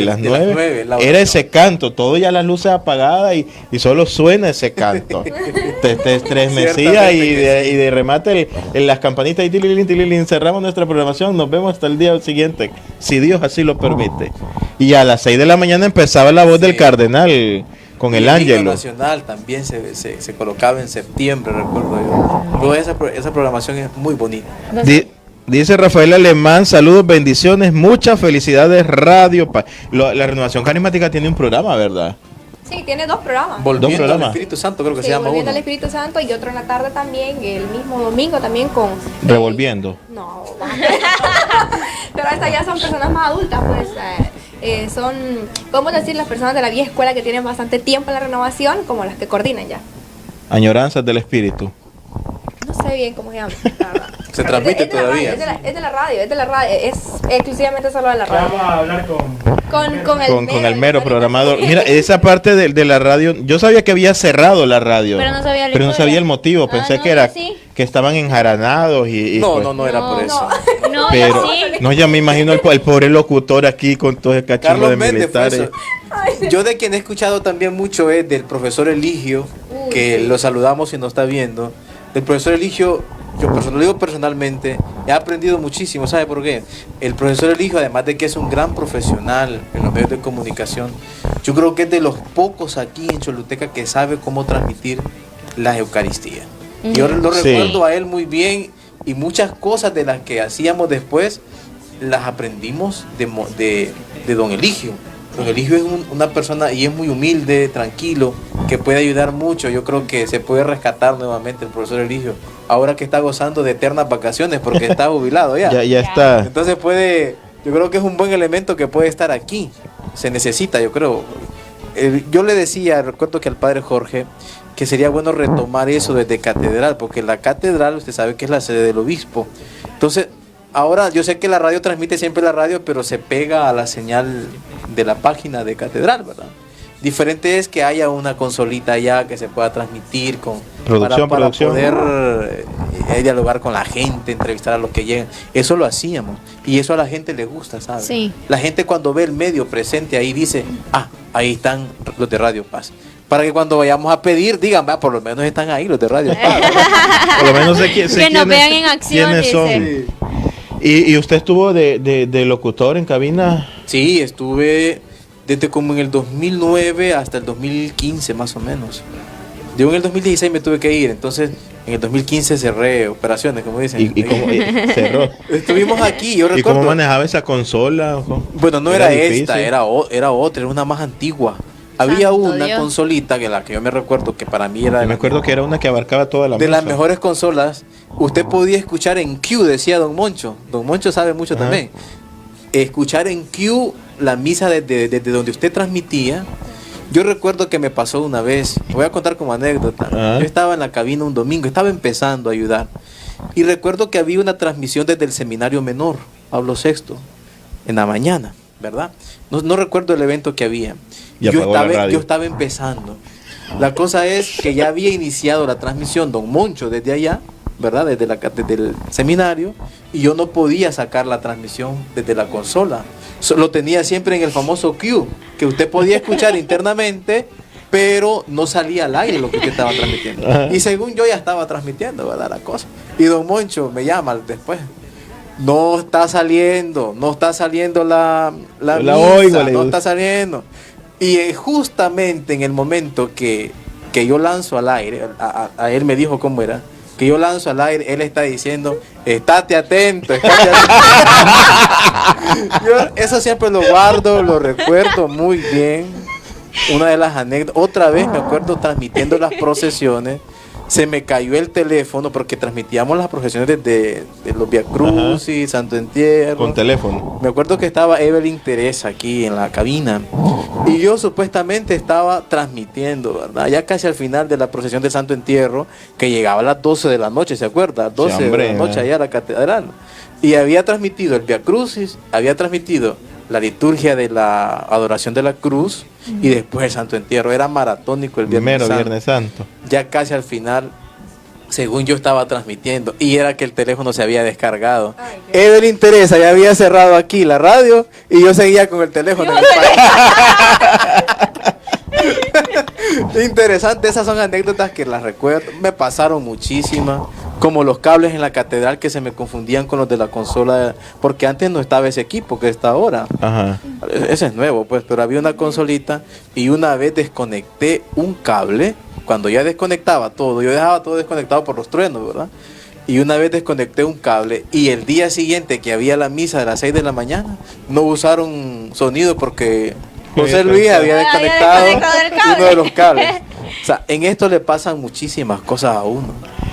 C: las 9
D: la
C: era
D: oración.
C: ese canto, todo ya las luces apagadas y solo suena ese canto. te estremecía
D: Ciertamente
C: y
D: que
C: de remate en las campanitas y tililín, tililín, cerramos nuestra programación, nos vemos hasta el día siguiente, si Dios así lo permite. Y a las 6 de la mañana empezaba la voz
D: Sí.
C: del cardenal con
D: Y
C: el
D: himno
C: ángelo.
D: nacional también se colocaba en septiembre, recuerdo yo. Luego esa programación es muy bonita.
C: Dice Rafael Alemán, saludos, bendiciones, muchas felicidades, Radio Paz. La Renovación Carismática tiene un programa, ¿verdad?
E: Sí, tiene 2 programas.
D: Volviendo al
C: programas.
D: Espíritu Santo, creo que
E: Sí,
D: se llama
E: Volviendo
D: uno.
E: al Espíritu Santo y otro en la tarde también, el mismo domingo también con...
C: Revolviendo.
E: No, pero estas ya son personas más adultas, pues son, podemos decir, las personas de la vieja escuela que tienen bastante tiempo en la renovación, como las que coordinan ya.
C: Añoranzas del Espíritu.
E: No sé bien cómo se llama, la verdad.
D: Se transmite
E: Es de la
D: todavía.
E: radio, es de la radio, es exclusivamente solo de la radio.
F: Vamos a hablar
C: Con el mero programador. Mira, esa parte de la radio, yo sabía que había cerrado la radio.
B: Pero no sabía la
C: pero no
B: historia.
C: sabía el motivo. Pensé
B: no,
C: que era
B: yo sí.
C: que estaban enjaranados y
D: No,
C: pues,
D: no era por eso.
B: No,
C: Pero,
B: yo sí.
C: no, ya me imagino el pobre locutor aquí con todo el cachimbo
D: Carlos
C: de
D: Méndez fue
C: militares.
D: eso. Yo de quien he escuchado también mucho es del profesor Eligio, que lo saludamos si nos está viendo. Del profesor Eligio, yo lo digo personalmente, he aprendido muchísimo. ¿Sabe por qué? El profesor Eligio, además de que es un gran profesional en los medios de comunicación, yo creo que es de los pocos aquí en Choluteca que sabe cómo transmitir la Eucaristía. Yo lo
C: Sí.
D: recuerdo a él muy bien y muchas cosas de las que hacíamos después las aprendimos de don Eligio. Don Eligio es una persona y es muy humilde, tranquilo, que puede ayudar mucho. Yo creo que se puede rescatar nuevamente el profesor Eligio, ahora que está gozando de eternas vacaciones porque está jubilado ya.
C: Ya está.
D: Entonces yo creo que es un buen elemento que puede estar aquí. Se necesita, yo creo. Yo le decía, recuerdo que al padre Jorge, que sería bueno retomar eso desde catedral, porque la catedral, usted sabe que es la sede del obispo. Entonces, ahora yo sé que la radio transmite siempre la radio, pero se pega a la señal de la página de catedral, ¿verdad? Diferente es que haya una consolita allá que se pueda transmitir para
C: Producción.
D: poder dialogar con la gente, entrevistar a los que llegan. Eso lo hacíamos y eso a la gente le gusta, ¿sabes?
B: Sí.
D: La gente cuando ve el medio presente ahí dice, ahí están los de Radio Paz. Para que cuando vayamos a pedir digan, por lo menos están ahí los de Radio Paz.
C: Por lo menos sé
B: Que nos
C: quiénes-
B: vean en acción,
C: quiénes son.
B: dice.
C: ¿Y usted estuvo de locutor en cabina?
D: Sí, estuve desde como en el 2009 hasta el 2015 más o menos. Yo en el 2016 me tuve que ir, entonces en el 2015 cerré operaciones, como dicen.
C: ¿Y cómo cerró?
D: Estuvimos aquí, yo
C: ¿Y
D: recuerdo.
C: cómo manejaba esa consola?
D: Bueno, no era
C: difícil.
D: esta, era otra, era una más antigua. Había
B: Santo
D: una
B: Dios.
D: consolita que la que yo me recuerdo que para mí era
C: Yo me acuerdo que era una que abarcaba toda la
D: de
C: mesa.
D: las mejores consolas. Usted podía escuchar en Q, decía Don Moncho. Don Moncho sabe mucho
C: Ajá.
D: también. Escuchar en Q la misa desde donde usted transmitía. Yo recuerdo que me pasó una vez, voy a contar como anécdota.
C: Ajá.
D: Yo estaba en la cabina un domingo, estaba empezando a ayudar. Y recuerdo que había una transmisión desde el seminario menor, Pablo VI, en la mañana, ¿verdad? No recuerdo el evento que había.
C: Y apagó la radio.
D: Yo estaba empezando. La cosa es que ya había iniciado la transmisión Don Moncho desde allá, ¿verdad? Desde el seminario, y yo no podía sacar la transmisión desde la consola. Lo tenía siempre en el famoso Q, que usted podía escuchar internamente, pero no salía al aire lo que usted estaba transmitiendo.
C: Ajá.
D: Y según yo ya estaba transmitiendo, ¿verdad? La cosa. Y don Moncho me llama después. No está saliendo la
C: La
D: misa,
C: oigo, le
D: no
C: digo.
D: está saliendo. Y justamente en el momento que yo lanzo al aire, a él me dijo cómo era, que yo lanzo al aire, él está diciendo, estate atento, estate atento. Yo eso siempre lo guardo, lo recuerdo muy bien. Una de las anécdotas, otra vez me acuerdo transmitiendo las procesiones, se me cayó el teléfono porque transmitíamos las procesiones de los Via Crucis, Santo Entierro.
C: Con teléfono.
D: Me acuerdo que estaba Evelyn Teresa aquí en la cabina y yo supuestamente estaba transmitiendo, ¿verdad? Ya casi al final de la procesión de Santo Entierro, que llegaba a las 12 de la noche, ¿se acuerda? 12
C: Sí, hombre,
D: de la noche allá a la catedral. Y había transmitido el Via Crucis, había transmitido la liturgia de la adoración de la cruz y después el Santo Entierro. Era maratónico el
C: Primero
D: Santo.
C: Viernes Santo.
D: Ya casi al final, según yo estaba transmitiendo, y era que el teléfono se había descargado. Evelyn Teresa ya había cerrado aquí la radio y yo seguía con el teléfono. en el país. Interesante, esas son anécdotas que las recuerdo. Me pasaron muchísimas, como los cables en la catedral que se me confundían con los de la consola, porque antes no estaba ese equipo que está ahora.
C: Ajá.
D: Ese es nuevo, pues, pero había una consolita y una vez desconecté un cable, cuando ya desconectaba todo, yo dejaba todo desconectado por los truenos, ¿verdad? Y una vez desconecté un cable y el día siguiente que había la misa de las 6 de la mañana, no usaron sonido porque José Luis había desconectado
B: desconectado el cable.
D: uno de los cables. O sea, en esto le pasan muchísimas cosas a uno,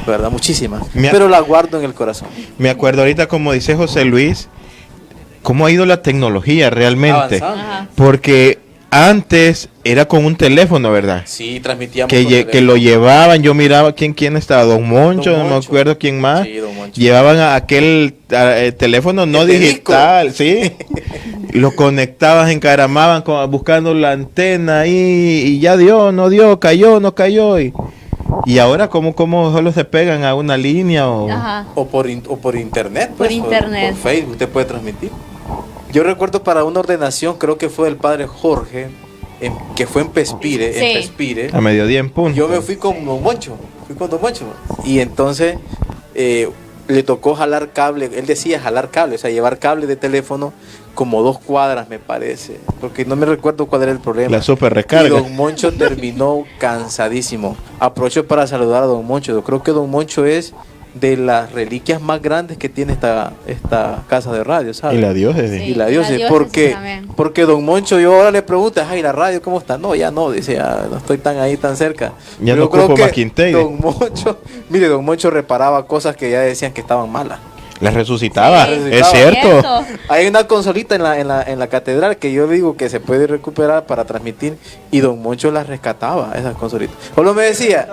D: ¿verdad? Muchísimas. Pero las guardo en el corazón.
C: Me acuerdo ahorita, como dice José Luis, cómo ha ido la tecnología realmente.
D: Avanzando.
B: Ajá.
C: Porque antes era con un teléfono, ¿verdad?
D: Sí, transmitíamos.
C: Que,
D: con
C: que lo
D: teléfono.
C: llevaban, yo miraba quién estaba, Don Moncho,
D: Don
C: no me
D: Moncho.
C: acuerdo quién más.
D: Sí, Don Moncho.
C: Llevaban a aquel teléfono no
D: El de
C: digital, sí. Lo conectabas, encaramaban buscando la antena y ya dio, no dio, cayó, no cayó. Y ahora, ¿cómo solo se pegan a una línea?
B: Ajá.
D: O por internet.
B: Por
D: pues,
B: internet.
D: Por Facebook, usted puede transmitir. Yo recuerdo para una ordenación, creo que fue el padre Jorge, que fue en Pespire,
B: Sí.
D: en Pespire.
C: A mediodía en punto.
D: Yo me fui con Don Moncho, y entonces le tocó jalar cable, él decía jalar cable, o sea, llevar cable de teléfono como 2 cuadras me parece, porque no me recuerdo cuál era el problema.
C: La super
D: Y
C: recarga.
D: Don Moncho terminó cansadísimo. Aprovecho para saludar a Don Moncho. Yo creo que Don Moncho es de las reliquias más grandes que tiene esta casa de radio, ¿sabes?
C: Y la diócesis.
D: Y la diócesis,
B: la
D: porque,
B: también.
D: porque Don Moncho, yo ahora le pregunto, ay, la radio, ¿cómo está? No, ya no, dice, ya no estoy tan ahí, tan cerca.
C: Ya
D: Pero
C: no
D: yo creo
C: ocupo
D: que
C: Maquinteide.
D: Don Moncho, mire, Don Moncho reparaba cosas que ya decían que estaban malas.
C: La resucitaba,
B: Sí.
C: es cierto.
D: Hay una consolita en la catedral que yo digo que se puede recuperar para transmitir y Don Moncho las rescataba, esas consolitas. Solo me decía,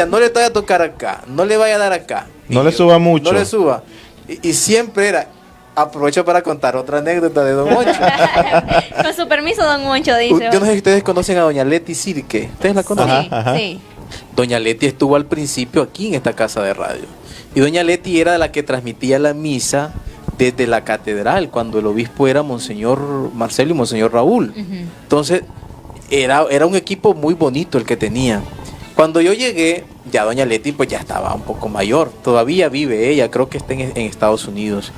D: no le vaya a tocar acá, no le vaya a dar acá.
C: No
D: Y
C: le
D: yo,
C: suba mucho.
D: No le suba. Y siempre era, aprovecho para contar otra anécdota de Don Moncho.
B: Con su permiso, don Moncho, dice.
D: Yo no sé si ustedes conocen a Doña Leti Sirque. ¿Ustedes la conocen?
C: Ajá, ajá.
B: Sí.
D: Doña Leti estuvo al principio aquí en esta casa de radio. Y Doña Leti era la que transmitía la misa desde la catedral, cuando el obispo era Monseñor Marcelo y Monseñor Raúl.
B: Ujú.
D: Entonces, era un equipo muy bonito el que tenía. Cuando yo llegué, ya Doña Leti pues ya estaba un poco mayor. Todavía vive ella, creo que está en Estados Unidos.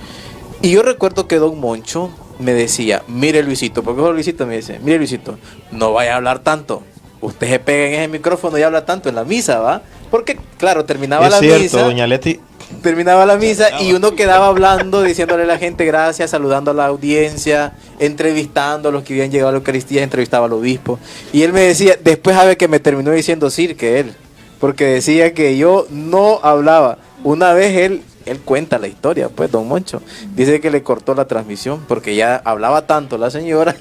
D: Y yo recuerdo que Don Moncho me decía, mire Luisito, porque Luisito me dice, mire Luisito, no vaya a hablar tanto. Usted se pega en ese micrófono y habla tanto en la misa, ¿va? Porque, claro, terminaba
C: Es
D: la
C: cierto,
D: misa.
C: doña Leti.
D: Terminaba la misa y uno quedaba hablando, diciéndole a la gente gracias, saludando a la audiencia, entrevistando a los que habían llegado a la Eucaristía, entrevistaba al obispo. Y él me decía, después sabe que me terminó diciendo que él, porque decía que yo no hablaba. Una vez él cuenta la historia, pues, Don Moncho. Dice que le cortó la transmisión porque ya hablaba tanto la señora.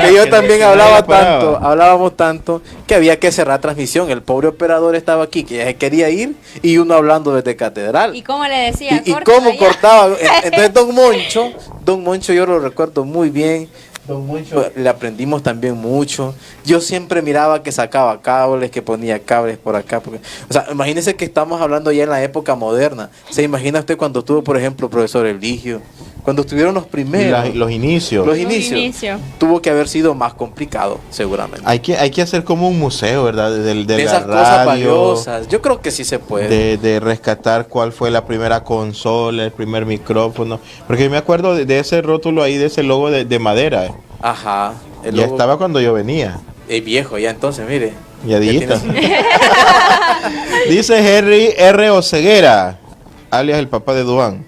D: Que yo también hablaba tanto, hablábamos tanto que había que cerrar transmisión. El pobre operador estaba aquí que ya se quería ir y uno hablando desde catedral.
B: ¿Y cómo le decía?
D: ¿Y
B: Córtala
D: cómo
B: ya.
D: cortaba? Entonces Don Moncho yo lo recuerdo muy bien. Don Moncho le aprendimos también mucho. Yo siempre miraba que sacaba cables, que ponía cables por acá. O sea, imagínese que estamos hablando ya en la época moderna. ¿Se imagina usted cuando tuvo, por ejemplo, profesor Eligio, Cuando estuvieron los primeros,
C: Los inicios.
D: los inicios, tuvo que haber sido más complicado, seguramente.
C: Hay que hacer como un museo, ¿verdad? De la
D: Esas
C: radio,
D: cosas valiosas, yo creo que sí se puede.
C: de rescatar cuál fue la primera consola, el primer micrófono. Porque yo me acuerdo de ese rótulo ahí, de ese logo de madera.
D: Ajá. El
C: Ya
D: logo
C: estaba cuando yo venía.
D: es viejo, ya entonces, mire.
C: Ya dijiste.
D: tiene-
C: Dice Henry R. Oceguera, alias el papá de Duan.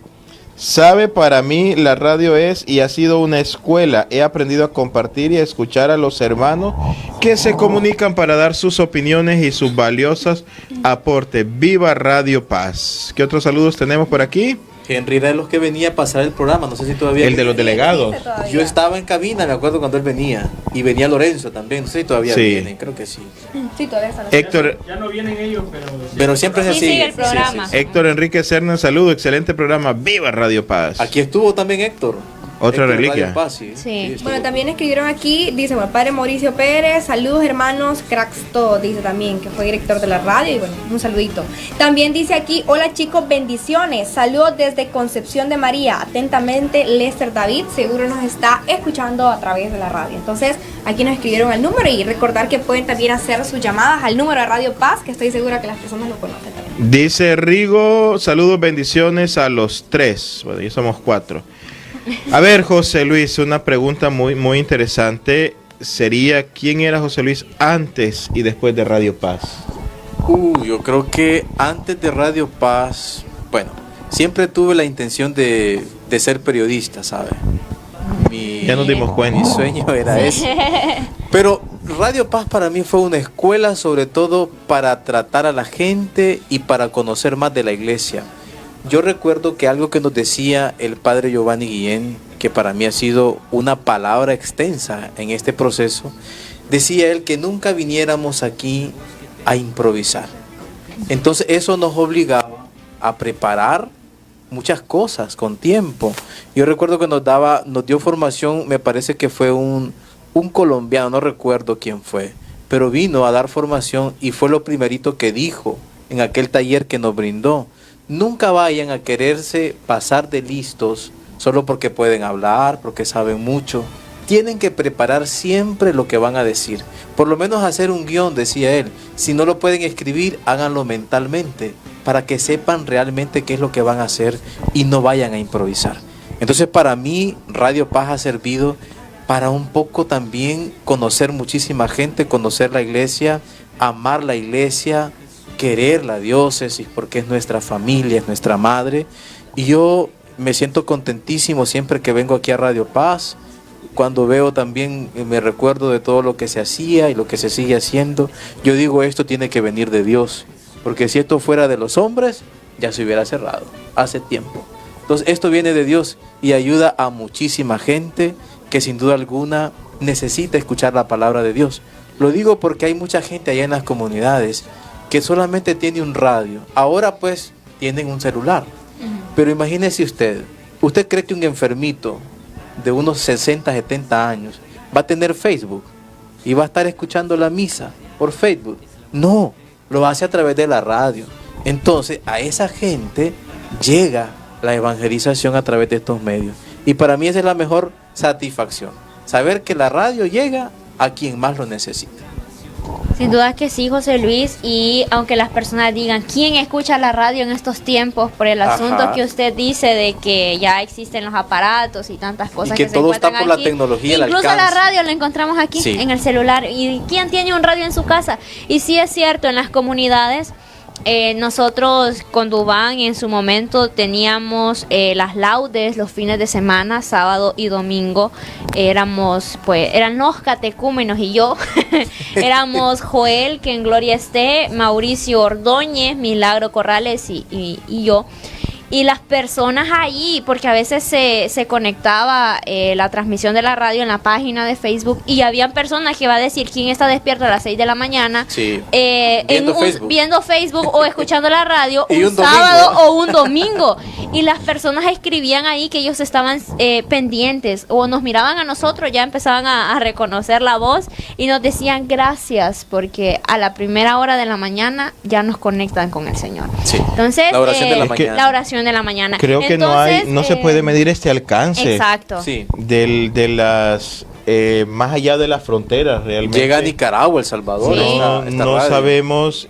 C: Sabe, para mí la radio es y ha sido una escuela. He aprendido a compartir y a escuchar a los hermanos que se comunican para dar sus opiniones y sus valiosas aportes. ¡Viva Radio Paz! ¿Qué otros saludos tenemos por aquí?
D: Henry era de los que venía a pasar el programa, no sé si todavía.
C: El de los delegados.
D: Yo estaba en cabina, me acuerdo cuando él venía. Y venía Lorenzo también, no sé si todavía
C: Sí.
D: vienen, creo que sí.
E: Sí, todavía están.
C: Héctor,
F: Ya no vienen ellos, pero...
D: Pero siempre es
B: Sí,
D: así.
B: sigue el programa.
C: Héctor Enrique Cerna, saludo, excelente programa. ¡Viva Radio Paz!
D: Aquí estuvo también Héctor.
C: Otra
D: Héctor de
C: reliquia.
D: Radio Paz, sí.
B: Sí.
D: estuvo.
E: Bueno, también escribieron aquí, dice, bueno, padre Mauricio Pérez, saludos hermanos, cracks todos, dice también, que fue director de la radio, y bueno, un saludito. También dice aquí, hola chicos, bendiciones, saludos desde Concepción de María, atentamente Lester David, seguro nos está escuchando a través de la radio. Entonces, aquí nos escribieron el número y recordar que pueden también hacer sus llamadas al número de Radio Paz, que estoy segura que las personas lo conocen también.
C: Dice Rigo, saludos, bendiciones a los tres. Bueno, ya somos 4. A ver, José Luis, una pregunta muy interesante sería, ¿quién era José Luis antes y después de Radio Paz?
D: Yo creo que antes de Radio Paz, bueno, siempre tuve la intención de ser periodista, ¿sabe?
C: Ya nos dimos cuenta.
D: Mi sueño era ese. Pero Radio Paz para mí fue una escuela, sobre todo para tratar a la gente y para conocer más de la iglesia. Yo recuerdo que algo que nos decía el padre Giovanni Guillén, que para mí ha sido una palabra extensa en este proceso, decía él que nunca viniéramos aquí a improvisar. Entonces eso nos obligaba a preparar muchas cosas con tiempo. Yo recuerdo que nos dio formación, me parece que fue un colombiano, no recuerdo quién fue, pero vino a dar formación y fue lo primerito que dijo en aquel taller que nos brindó. Nunca vayan a quererse pasar de listos solo porque pueden hablar, porque saben mucho. Tienen que preparar siempre lo que van a decir. Por lo menos hacer un guión, decía él. Si no lo pueden escribir, háganlo mentalmente, para que sepan realmente qué es lo que van a hacer y no vayan a improvisar. Entonces, para mí, Radio Paz ha servido para un poco también conocer muchísima gente, conocer la iglesia, amar la iglesia, querer la diócesis, porque es nuestra familia, es nuestra madre. Y yo me siento contentísimo siempre que vengo aquí a Radio Paz. Cuando veo también, me recuerdo de todo lo que se hacía y lo que se sigue haciendo. Yo digo, esto tiene que venir de Dios, porque si esto fuera de los hombres, ya se hubiera cerrado hace tiempo. Entonces esto viene de Dios y ayuda a muchísima gente que sin duda alguna necesita escuchar la palabra de Dios. Lo digo porque hay mucha gente allá en las comunidades que solamente tiene un radio. Ahora pues tienen un celular. Pero imagínese ¿usted cree que un enfermito de unos 60, 70 años va a tener Facebook y va a estar escuchando la misa por Facebook? No, lo hace a través de la radio. Entonces a esa gente llega la evangelización a través de estos medios. Y para mí esa es la mejor satisfacción, saber que la radio llega a quien más lo necesita.
B: Sin duda que sí, José Luis, y aunque las personas digan, ¿quién escucha la radio en estos tiempos? Por el asunto
D: Ajá.
B: que usted dice de que ya existen los aparatos y tantas cosas
D: Y que
B: se
D: todo está
B: encuentran
D: por la
B: aquí.
D: tecnología, el
B: Incluso la
D: alcance.
B: radio la encontramos aquí,
D: Sí.
B: en el celular. ¿Y quién tiene un radio en su casa? Y sí es cierto, en las comunidades, nosotros con Dubán en su momento teníamos las laudes los fines de semana, sábado y domingo. Eran los catecúmenos y yo. Éramos Joel, que en gloria esté, Mauricio Ordóñez, Milagro Corrales y yo. Y las personas ahí, porque a veces se conectaba la transmisión de la radio en la página de Facebook y habían personas que va a decir quién está despierto a las 6 de la mañana
D: Sí.
B: viendo
D: Viendo
B: Facebook o escuchando la radio
D: Y
B: un
D: un domingo.
B: sábado o un domingo. Y las personas escribían ahí que ellos estaban pendientes o nos miraban a nosotros, ya empezaban a reconocer la voz y nos decían gracias porque a la primera hora de la mañana ya nos conectan con el Señor.
D: Sí.
B: Entonces,
D: La oración de la
C: Es que-
D: mañana.
B: la oración programación de la mañana.
C: Creo que
B: Entonces,
C: no se puede medir este alcance
B: Exacto.
D: Sí.
C: de las más allá de las fronteras realmente.
D: Llega a Nicaragua, El Salvador.
B: Sí.
D: esta
C: No
D: radio.
C: sabemos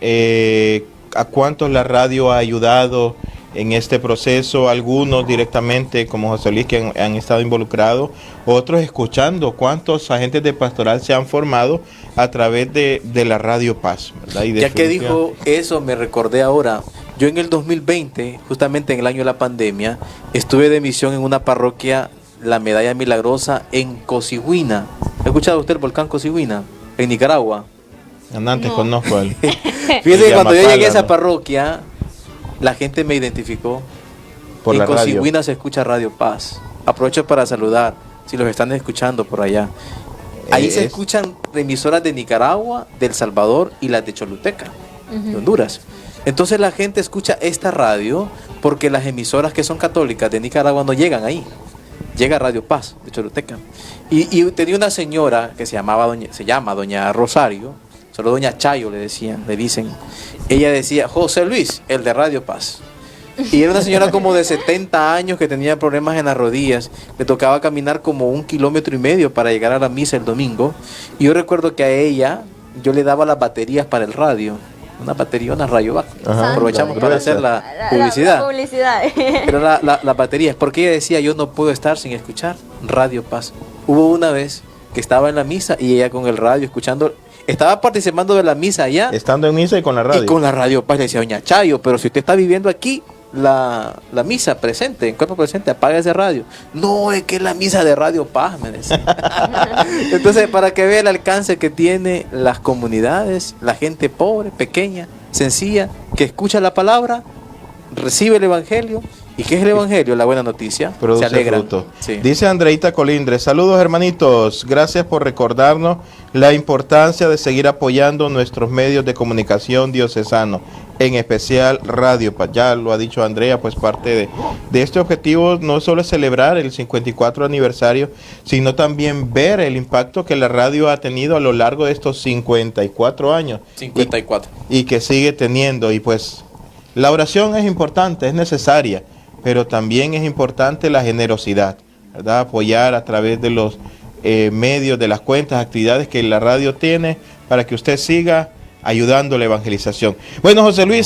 C: a cuántos la radio ha ayudado en este proceso, algunos directamente como José Luis que han estado involucrados, otros escuchando cuántos agentes de pastoral se han formado a través de la Radio Paz, ¿verdad? Y
D: Ya que dijo eso, me recordé ahora. Yo en el 2020, justamente en el año de la pandemia, estuve de misión en una parroquia, La Medalla Milagrosa, en Cosiguina. ¿Ha escuchado usted el volcán Cosiguina? En Nicaragua.
C: Antes
B: No.
C: conozco al
D: Fíjese que
C: El
D: cuando yo
C: Yamapala,
D: llegué a esa
C: ¿no?
D: parroquia, la gente me identificó.
C: por
D: En
C: la radio.
D: Cosiguina se escucha Radio Paz. Aprovecho para saludar, si los están escuchando por allá. Ahí se
C: Es-
D: escuchan emisoras de Nicaragua, de El Salvador y las de Choluteca, de Honduras. Entonces la gente escucha esta radio porque las emisoras que son católicas de Nicaragua no llegan ahí. Llega Radio Paz de Choluteca. Y tenía una señora que se llama Doña Rosario, solo Doña Chayo le dicen. Ella decía, José Luis, el de Radio Paz. Y era una señora como de 70 años que tenía problemas en las rodillas. Le tocaba caminar como 1,5 kilómetros para llegar a la misa el domingo. Y yo recuerdo que a ella yo le daba las baterías para el radio. Una batería, una rayo bajo.
C: Ajá,
D: Aprovechamos
C: la
D: para
C: gruesa.
D: hacer la publicidad.
B: La publicidad.
D: Pero la batería es porque ella decía, yo no puedo estar sin escuchar Radio Paz. Hubo una vez que estaba en la misa y ella con el radio escuchando, estaba participando de la misa allá.
C: Estando en misa y con la radio.
D: Y con la Radio Paz le decía, doña Chayo, pero si usted está viviendo aquí, la misa presente, en cuerpo presente, apaga ese radio. No, es que es la misa de Radio Paz, me decía. Entonces, para que vea el alcance que tiene las comunidades, la gente pobre, pequeña, sencilla, que escucha la palabra, recibe el evangelio. ¿Y qué es el evangelio? La buena noticia.
C: Produce
D: se alegra.
C: fruto.
D: Sí.
C: Dice Andreita Colindre, saludos hermanitos, gracias por recordarnos la importancia de seguir apoyando nuestros medios de comunicación diocesano, en especial Radio Paz. Ya lo ha dicho Andrea, pues parte de este objetivo no solo es celebrar el 54 aniversario, sino también ver el impacto que la radio ha tenido a lo largo de estos 54 años.
D: 54.
C: Y que sigue teniendo, y pues la oración es importante, es necesaria, pero también es importante la generosidad, ¿verdad? Apoyar a través de los medios, de las cuentas, actividades que la radio tiene, para que usted siga ayudando a la evangelización. Bueno, José Luis,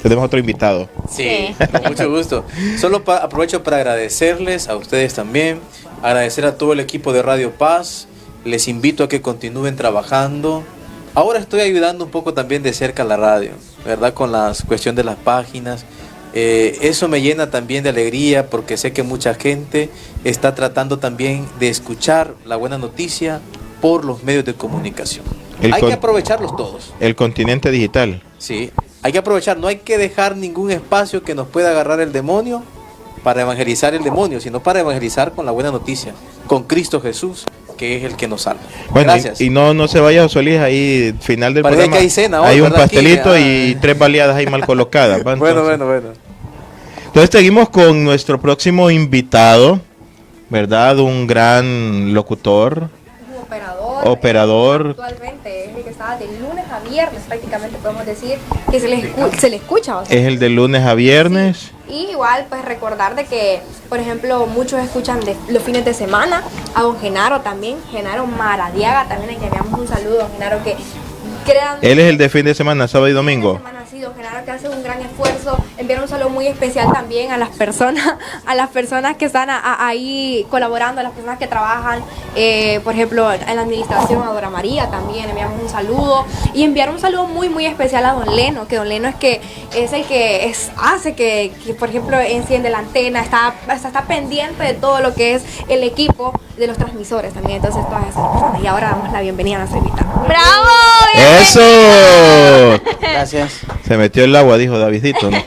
C: tenemos otro invitado.
D: Sí, con mucho gusto. Solo aprovecho para agradecerles a ustedes también, agradecer a todo el equipo de Radio Paz, les invito a que continúen trabajando. Ahora estoy ayudando un poco también de cerca a la radio, ¿verdad? Con la cuestión de las páginas. Eso me llena también de alegría porque sé que mucha gente está tratando también de escuchar la buena noticia por los medios de comunicación. Hay que aprovecharlos todos.
C: El continente digital.
D: Sí, hay que aprovechar, no hay que dejar ningún espacio que nos pueda agarrar el demonio para evangelizar el demonio, sino para evangelizar con la buena noticia, con Cristo Jesús, que es el que nos salva.
C: Bueno,
D: Gracias.
C: y no se vaya, José Luis, ahí final del
D: Parece
C: programa.
D: que hay cena hoy,
C: hay un
D: ¿verdad? Aquí,
C: pastelito y 3 baleadas ahí mal colocadas. ¿va?
D: Bueno.
C: Entonces seguimos con nuestro próximo invitado, ¿verdad? Un gran locutor,
E: Un
C: operador.
E: Actualmente es el que está de lunes a viernes, prácticamente podemos decir que se le escucha. O sea,
C: Es el de lunes a viernes.
E: y igual, pues recordar de que, por ejemplo, muchos escuchan los fines de semana, a don Genaro también, Genaro Maradiaga, también a quien enviamos un saludo, don Genaro, que crean...
C: Él es el de fin de semana, sábado y domingo.
E: Sí, don Genaro, que hace un gran esfuerzo, enviar un saludo muy especial también a las personas que están ahí colaborando, a las personas que trabajan, por ejemplo, en la administración, a Dora María también, enviamos un saludo, y enviar un saludo muy, muy especial a don Leno, que don Leno es el que hace que, por ejemplo, enciende la antena, está pendiente de todo lo que es el equipo de los transmisores también, entonces todas esas personas. Y ahora damos la bienvenida a nuestra invitada.
B: ¡Bravo!
C: ¡Eso!
D: Gracias.
C: Se metió el agua, dijo Davidito, ¿no?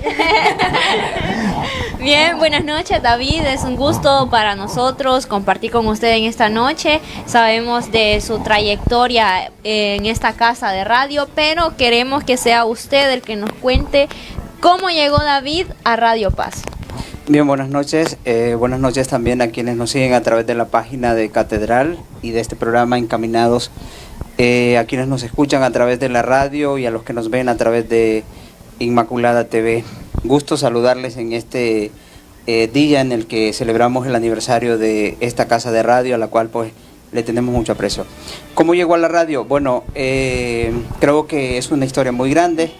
B: Bien, buenas noches, David. Es un gusto para nosotros compartir con usted en esta noche. Sabemos de su trayectoria en esta casa de radio, pero queremos que sea usted el que nos cuente cómo llegó David a Radio Paz.
F: Bien, buenas noches. Buenas noches también a quienes nos siguen a través de la página de Catedral y de este programa Encaminados. A quienes nos escuchan a través de la radio y a los que nos ven a través de Inmaculada TV. Gusto saludarles en este día en el que celebramos el aniversario de esta casa de radio, a la cual pues le tenemos mucho aprecio. ¿Cómo llegó a la radio? Bueno, creo que es una historia muy grande.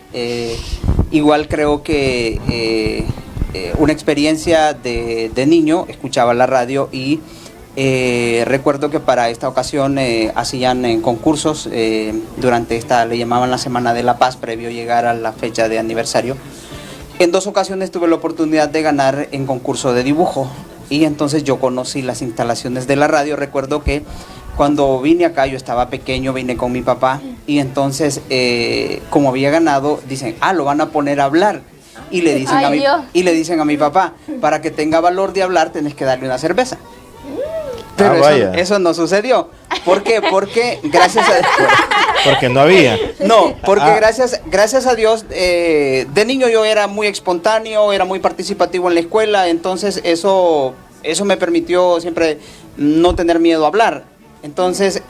F: Igual creo que una experiencia de niño, escuchaba la radio y recuerdo que para esta ocasión hacían concursos durante le llamaban la Semana de la Paz, previo a llegar a la fecha de aniversario. En 2 ocasiones tuve la oportunidad de ganar en concurso de dibujo y entonces yo conocí las instalaciones de la radio. Recuerdo que cuando vine acá, yo estaba pequeño, vine con mi papá y entonces como había ganado, dicen, lo van a poner a hablar. Y le dicen a mi papá, para que tenga valor de hablar tenés que darle una cerveza. Pero eso no sucedió. ¿Por qué? Porque gracias a Dios.
C: Porque no había.
F: No, porque gracias a Dios, de niño yo era muy espontáneo, era muy participativo en la escuela, entonces eso me permitió siempre no tener miedo a hablar. Entonces,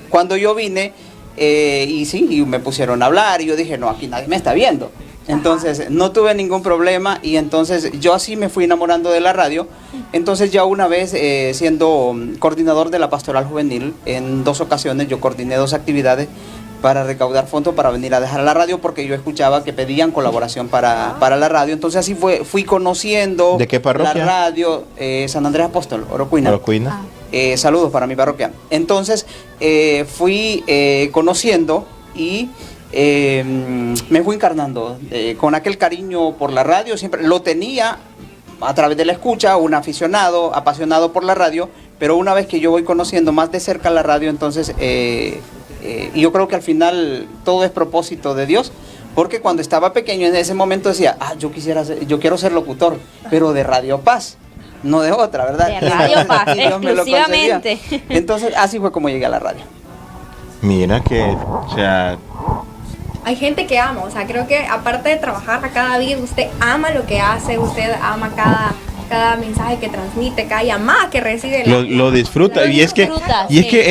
F: cuando yo vine, y me pusieron a hablar, y yo dije, no, aquí nadie me está viendo. Entonces no tuve ningún problema y entonces yo así me fui enamorando de la radio. Entonces ya una vez siendo coordinador de la pastoral juvenil, en 2 ocasiones yo coordiné 2 actividades para recaudar fondos para venir a dejar la radio, porque yo escuchaba que pedían colaboración para la radio. Entonces así fui conociendo.
C: ¿De qué parroquia?
F: La radio, San Andrés Apóstol, Orocuina. Saludos para mi parroquia. Entonces fui conociendo y me fui encarnando con aquel cariño por la radio. Siempre lo tenía a través de la escucha, un aficionado, apasionado por la radio, pero una vez que yo voy conociendo más de cerca la radio, entonces yo creo que al final todo es propósito de Dios, porque cuando estaba pequeño en ese momento decía, yo quiero ser locutor, pero de Radio Paz, no de otra, ¿verdad?
B: De Radio Paz, exclusivamente.
F: Entonces así fue como llegué a la radio.
C: Mira que, o sea...
E: Hay gente que ama, o sea, creo que aparte de trabajar a cada día, usted ama lo que hace, usted ama cada mensaje que transmite, cada llamada que recibe.
C: Lo disfruta, y es que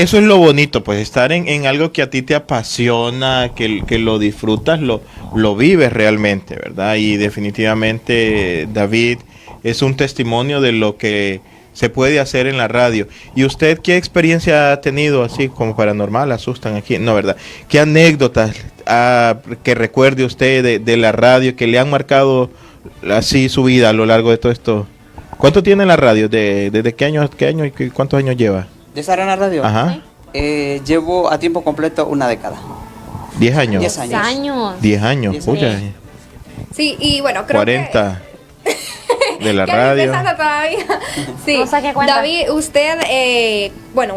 C: eso es lo bonito, pues estar en algo que a ti te apasiona, que lo disfrutas, lo vives realmente, ¿verdad? Y definitivamente David es un testimonio de lo que se puede hacer en la radio. ¿Y usted qué experiencia ha tenido así como paranormal? ¿Asustan aquí? No, ¿verdad? ¿Qué anécdotas que recuerde usted de la radio que le han marcado así su vida a lo largo de todo esto? ¿Cuánto tiene la radio? ¿Desde qué año y cuántos años lleva?
F: ¿De estar en la radio?
C: Ajá.
F: Llevo a tiempo completo 1 década.
C: 10 años.
F: 10 años.
C: 10 años.
F: 10
C: Puya.
E: Sí, y bueno, creo
C: 40 de la radio.
E: Todavía. Sí.
B: No saque cuenta.
E: David, usted,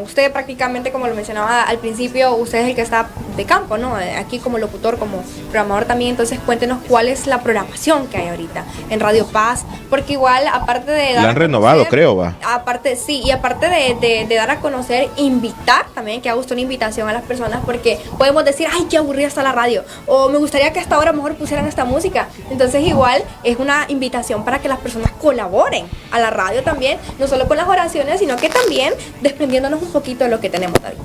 E: usted prácticamente, como lo mencionaba al principio, usted es el que está de campo, ¿no? Aquí como locutor, como programador también. Entonces cuéntenos cuál es la programación que hay ahorita en Radio Paz, porque igual aparte de dar
C: la han renovado, creo, va.
E: Aparte, sí, y aparte de dar a conocer, invitar también, que haga usted una invitación a las personas, porque podemos decir, ay, qué aburrida está la radio, o me gustaría que hasta ahora mejor pusieran esta música. Entonces igual es una invitación para que las personas colaboren a la radio también, no solo con las oraciones, sino que también desprendiéndonos un poquito de lo que tenemos, David.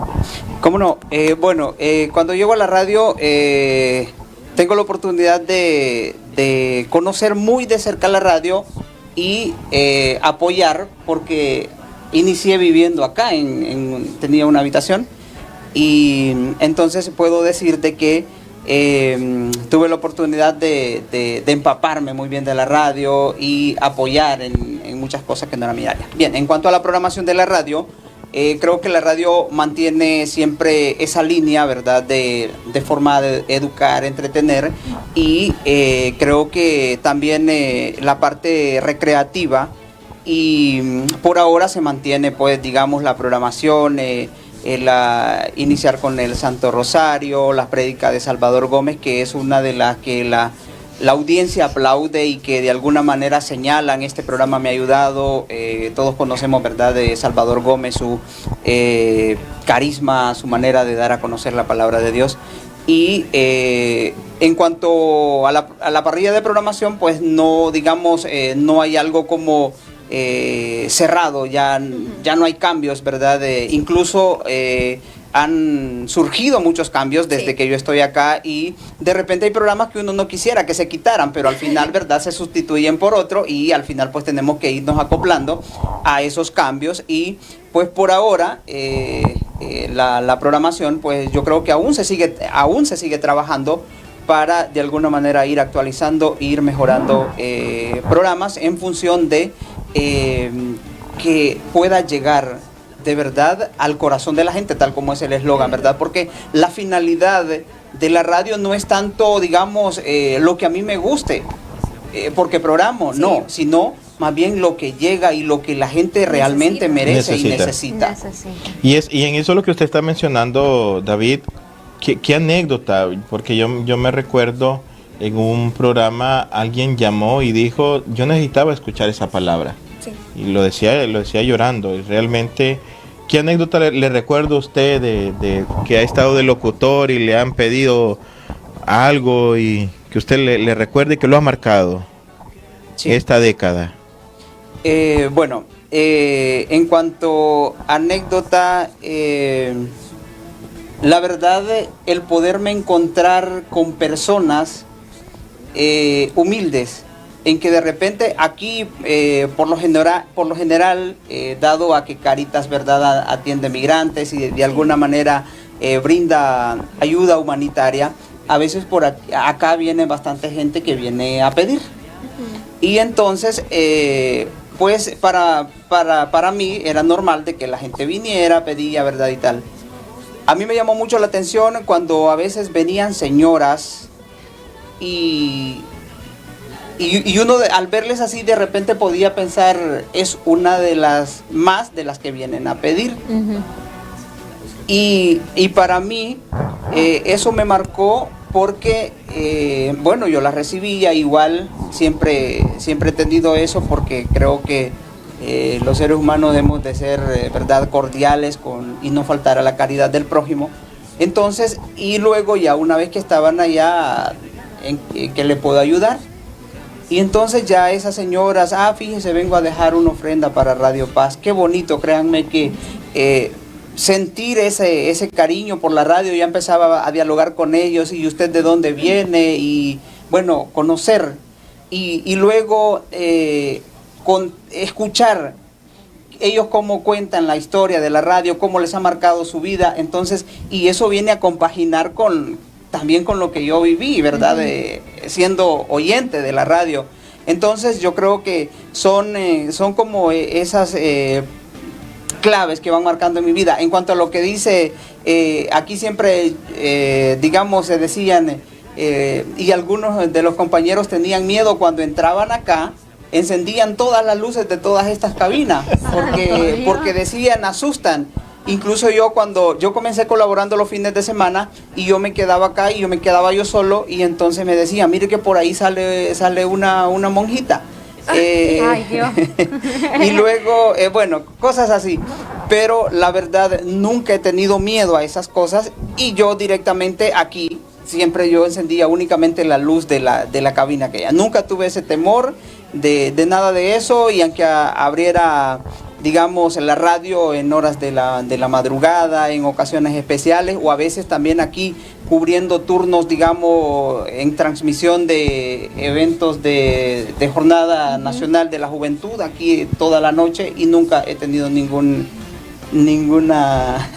F: ¿Cómo no? Cuando llego a la radio tengo la oportunidad de conocer muy de cerca la radio y apoyar, porque inicié viviendo acá, tenía una habitación, y entonces puedo decirte que tuve la oportunidad de empaparme muy bien de la radio y apoyar en muchas cosas que no era mi área. Bien, en cuanto a la programación de la radio, creo que la radio mantiene siempre esa línea, ¿verdad?, de forma de educar, entretener, y creo que también la parte recreativa, y por ahora se mantiene, pues, digamos, la programación, iniciar con el Santo Rosario, las prédicas de Salvador Gómez, que es una de las que la audiencia aplaude y que de alguna manera señalan. Este programa me ha ayudado, todos conocemos, ¿verdad?, de Salvador Gómez, su carisma, su manera de dar a conocer la palabra de Dios. Y en cuanto a la parrilla de programación, pues no, digamos, no hay algo como cerrado, ya no hay cambios, ¿verdad? Incluso han surgido muchos cambios desde
E: Sí.
F: que yo estoy acá, y de repente hay programas que uno no quisiera que se quitaran, pero al final, ¿verdad?, se sustituyen por otro, y al final pues tenemos que irnos acoplando a esos cambios. Y pues por ahora la programación, pues yo creo que aún se sigue trabajando para de alguna manera ir actualizando, ir mejorando programas en función de que pueda llegar de verdad al corazón de la gente, tal como es el eslogan, ¿verdad? Porque la finalidad de la radio no es tanto, digamos, lo que a mí me guste, porque programo,
E: Sí.
F: no, sino más bien lo que llega y lo que la gente realmente merece y necesita.
C: Y en eso lo que usted está mencionando, David, ¿qué anécdota? Porque yo me recuerdo en un programa alguien llamó y dijo, yo necesitaba escuchar esa palabra.
E: Sí.
C: Y lo decía llorando. Y realmente, ¿qué anécdota le recuerda a usted de que ha estado de locutor y le han pedido algo y que usted le recuerde que lo ha marcado
F: Sí.
C: esta década?
F: Bueno, en cuanto a anécdota, la verdad, el poderme encontrar con personas humildes, en que de repente aquí, por lo general, dado a que Caritas, ¿verdad?, atiende migrantes y de alguna manera brinda ayuda humanitaria, a veces por acá viene bastante gente que viene a pedir. Y entonces, pues para mí era normal de que la gente viniera, pedía, ¿verdad?, y tal. A mí me llamó mucho la atención cuando a veces venían señoras y uno al verles así de repente podía pensar, es una de las que vienen a pedir. Y para mí eso me marcó porque, bueno, yo las recibía igual, siempre he tenido eso, porque creo que los seres humanos debemos de ser, verdad, cordiales y no faltar a la caridad del prójimo. Entonces, y luego ya una vez que estaban allá, en que le puedo ayudar. Y entonces ya esas señoras, fíjese, vengo a dejar una ofrenda para Radio Paz. Qué bonito, créanme que sentir ese cariño por la radio, ya empezaba a dialogar con ellos, y usted de dónde viene, y bueno, conocer. Y luego escuchar ellos cómo cuentan la historia de la radio, cómo les ha marcado su vida. Entonces, y eso viene a compaginar también con lo que yo viví, ¿verdad? Siendo oyente de la radio. Entonces yo creo que son como esas claves que van marcando en mi vida. En cuanto a lo que dice, aquí siempre, digamos, se decían, y algunos de los compañeros tenían miedo cuando entraban acá, encendían todas las luces de todas estas cabinas, porque decían, asustan. Incluso cuando yo comencé colaborando los fines de semana, y yo me quedaba acá y yo me quedaba yo solo, y entonces me decía, mire que por ahí sale una monjita.
B: Ay, Dios.
F: Y luego, bueno, cosas así. Pero la verdad, nunca he tenido miedo a esas cosas, y yo directamente aquí, siempre yo encendía únicamente la luz de la cabina aquella. Nunca tuve ese temor de nada de eso, y aunque abriera, digamos, la radio en horas de la madrugada, en ocasiones especiales, o a veces también aquí cubriendo turnos, digamos, en transmisión de eventos de Jornada Nacional de la Juventud, aquí toda la noche, y nunca he tenido ningún susto.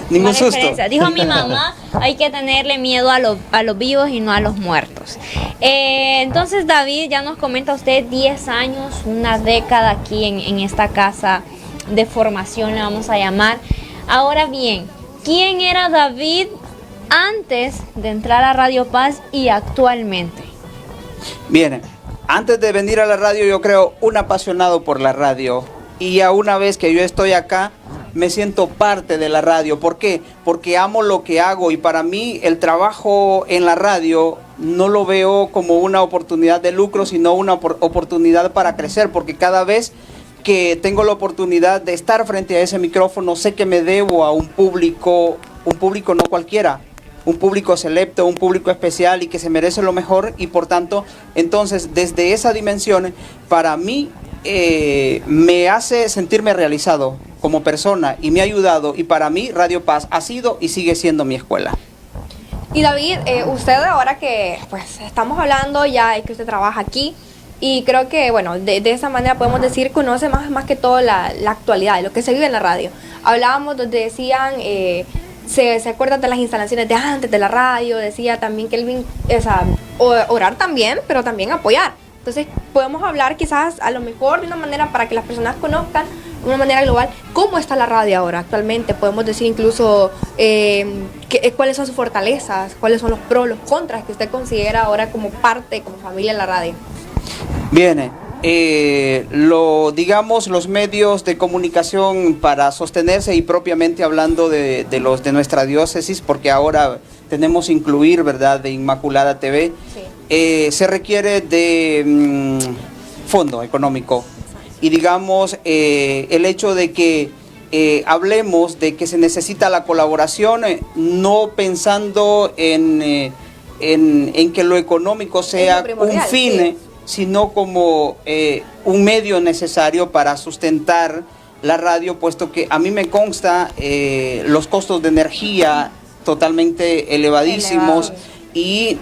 B: Diferencia. Dijo mi mamá, hay que tenerle miedo a los vivos y no a los muertos. Entonces, David, ya nos comenta usted 10 años, una década aquí en esta casa de formación, le vamos a llamar. Ahora bien, ¿quién era David antes de entrar a Radio Paz y actualmente?
F: Bien, antes de venir a la radio, yo creo un apasionado por la radio, y ya una vez que yo estoy acá, me siento parte de la radio. ¿Por qué? Porque amo lo que hago, y para mí el trabajo en la radio no lo veo como una oportunidad de lucro, sino una oportunidad para crecer, porque cada vez que tengo la oportunidad de estar frente a ese micrófono, sé que me debo a un público no cualquiera, un público selecto, un público especial, y que se merece lo mejor. Y por tanto, entonces, desde esa dimensión, para mí me hace sentirme realizado como persona y me ha ayudado, y para mí Radio Paz ha sido y sigue siendo mi escuela.
E: Y David, usted ahora que pues estamos hablando ya de que usted trabaja aquí, y creo que, bueno, de esa manera podemos decir, conoce más que todo la actualidad, de lo que se vive en la radio. Hablábamos donde decían, se acuerdan de las instalaciones de antes de la radio, decía también Kelvin, orar también, pero también apoyar. Entonces podemos hablar quizás a lo mejor de una manera para que las personas conozcan, de una manera global, cómo está la radio ahora actualmente. Podemos decir incluso cuáles son sus fortalezas, cuáles son los pros, los contras que usted considera ahora como parte, como familia de la radio.
F: Bien, digamos los medios de comunicación para sostenerse, y propiamente hablando de los de nuestra diócesis, porque ahora tenemos incluir, ¿verdad?, de Inmaculada TV, sí. Se requiere de fondo económico, y digamos el hecho de que hablemos de que se necesita la colaboración, no pensando en que lo económico sea un fin, sí, sino como un medio necesario para sustentar la radio, puesto que a mí me consta los costos de energía totalmente elevadísimos. Y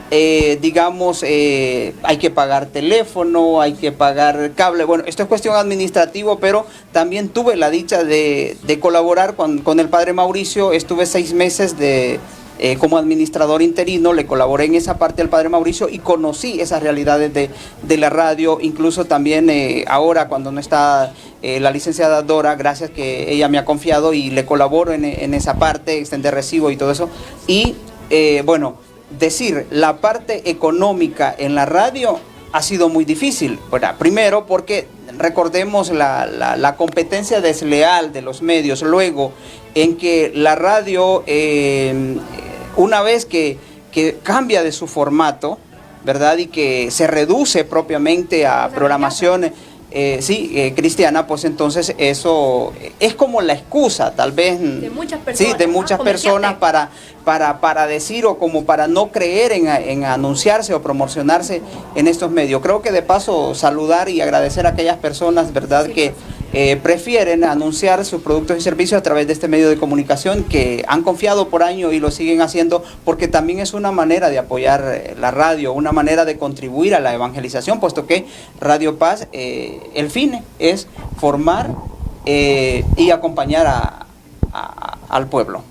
F: digamos hay que pagar teléfono, hay que pagar cable. Bueno, esto es cuestión administrativa, pero también tuve la dicha de colaborar con el padre Mauricio. Estuve 6 meses como administrador interino, le colaboré en esa parte al padre Mauricio y conocí esas realidades de la radio. Incluso también ahora, cuando no está la licenciada Dora, gracias que ella me ha confiado y le colaboro en esa parte, extender recibo y todo eso. Y bueno, decir la parte económica en la radio ha sido muy difícil. Bueno, primero porque recordemos la competencia desleal de los medios, luego en que la radio una vez que cambia de su formato, ¿verdad?, y que se reduce propiamente a programación cristiana, pues entonces eso es como la excusa, tal vez,
E: de muchas personas,
F: sí, de muchas personas para decir, o como para no creer en anunciarse o promocionarse en estos medios. Creo que de paso saludar y agradecer a aquellas personas, ¿verdad?, sí, que prefieren anunciar sus productos y servicios a través de este medio de comunicación, que han confiado por años y lo siguen haciendo, porque también es una manera de apoyar la radio, una manera de contribuir a la evangelización, puesto que Radio Paz, el fin es formar y acompañar al pueblo.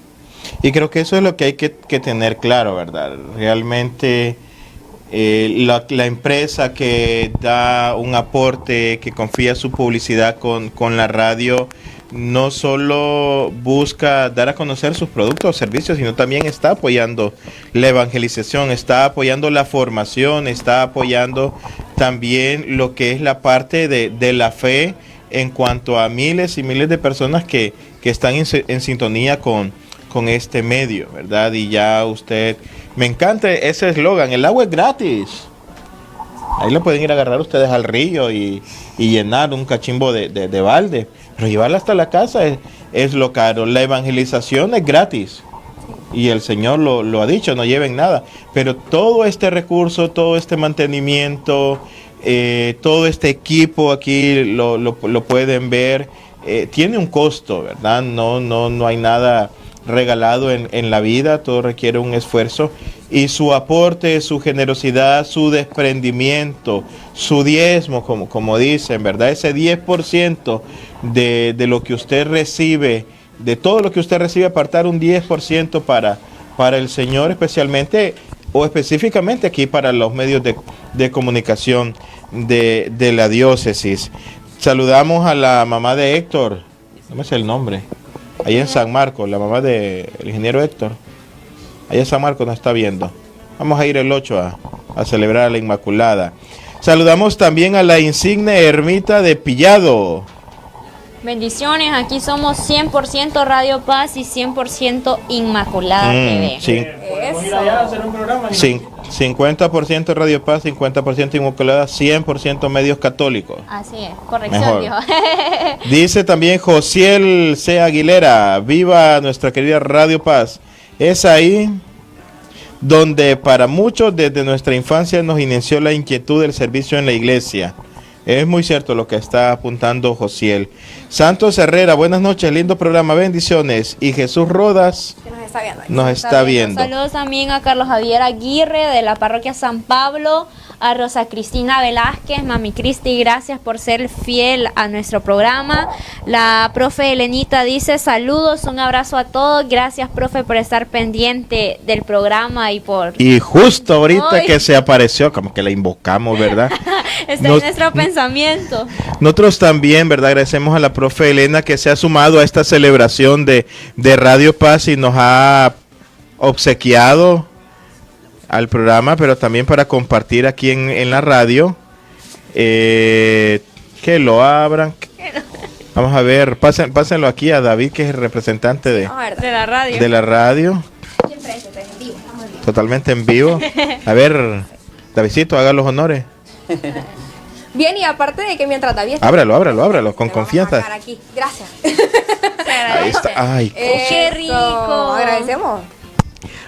C: Y creo que eso es lo que hay que tener claro, ¿verdad? Realmente la empresa que da un aporte, que confía su publicidad con la radio, no solo busca dar a conocer sus productos o servicios, sino también está apoyando la evangelización, está apoyando la formación, está apoyando también lo que es la parte de la fe, en cuanto a miles y miles de personas que están en sintonía con este medio, ¿verdad? Y ya usted, me encanta ese eslogan, el agua es gratis. Ahí lo pueden ir a agarrar ustedes al río y llenar un cachimbo de balde, pero llevarla hasta la casa es lo caro. La evangelización es gratis y el Señor lo ha dicho, no lleven nada, pero todo este recurso, todo este mantenimiento, todo este equipo aquí lo pueden ver, tiene un costo, ¿verdad? No hay nada regalado en la vida, todo requiere un esfuerzo, y su aporte, su generosidad, su desprendimiento, su diezmo, como dicen, ¿verdad? Ese 10% de lo que usted recibe, de todo lo que usted recibe, apartar un 10% para el Señor, especialmente o específicamente aquí para los medios de comunicación de la diócesis. Saludamos a la mamá de Héctor, no me sé el nombre, allá en San Marcos, la mamá del ingeniero Héctor, allá en San Marcos nos está viendo. Vamos a ir el 8 a celebrar a la Inmaculada. Saludamos también a la insigne ermita de Pillado.
B: Bendiciones, aquí somos 100% Radio Paz y 100% Inmaculada TV.
C: Sí.
E: Eso.
C: 50% Radio Paz, 50% Inmaculada, 100% medios católicos.
B: Así es, corrección, Dios.
C: Dice también Josiel C. Aguilera, viva nuestra querida Radio Paz. Es ahí donde para muchos desde nuestra infancia nos inició la inquietud del servicio en la iglesia. Es muy cierto lo que está apuntando Josiel. Santos Herrera, buenas noches, lindo programa, bendiciones. Y Jesús Rodas
E: Que nos está viendo.
C: nos está viendo.
B: Saludos también a Carlos Javier Aguirre de la parroquia San Pablo, a Rosa Cristina Velázquez, Mami Cristi, gracias por ser fiel a nuestro programa. La profe Elenita dice saludos, un abrazo a todos, gracias profe por estar pendiente del programa y por...
C: Y justo ahorita
B: Ay.
C: que se apareció, como que la invocamos, ¿verdad?
B: Está
C: Nos-
B: en nuestro pensamiento.
C: Nosotros también, ¿verdad? Agradecemos a la profe Elena que se ha sumado a esta celebración de Radio Paz y nos ha obsequiado al programa, pero también para compartir aquí en la radio. Que lo abran. Vamos a ver, pásenlo aquí a David, que es el representante de
E: Vamos a ver,
B: De la radio.
C: la radio. Totalmente en vivo. A ver, Davidcito, haga los honores.
E: Bien, y aparte de que mientras David está...
C: Ábralo, con
E: le vamos a
C: confianza.
E: sacar aquí. Gracias.
C: Ahí está. Ay,
B: ¡Qué rico!
E: Agradecemos.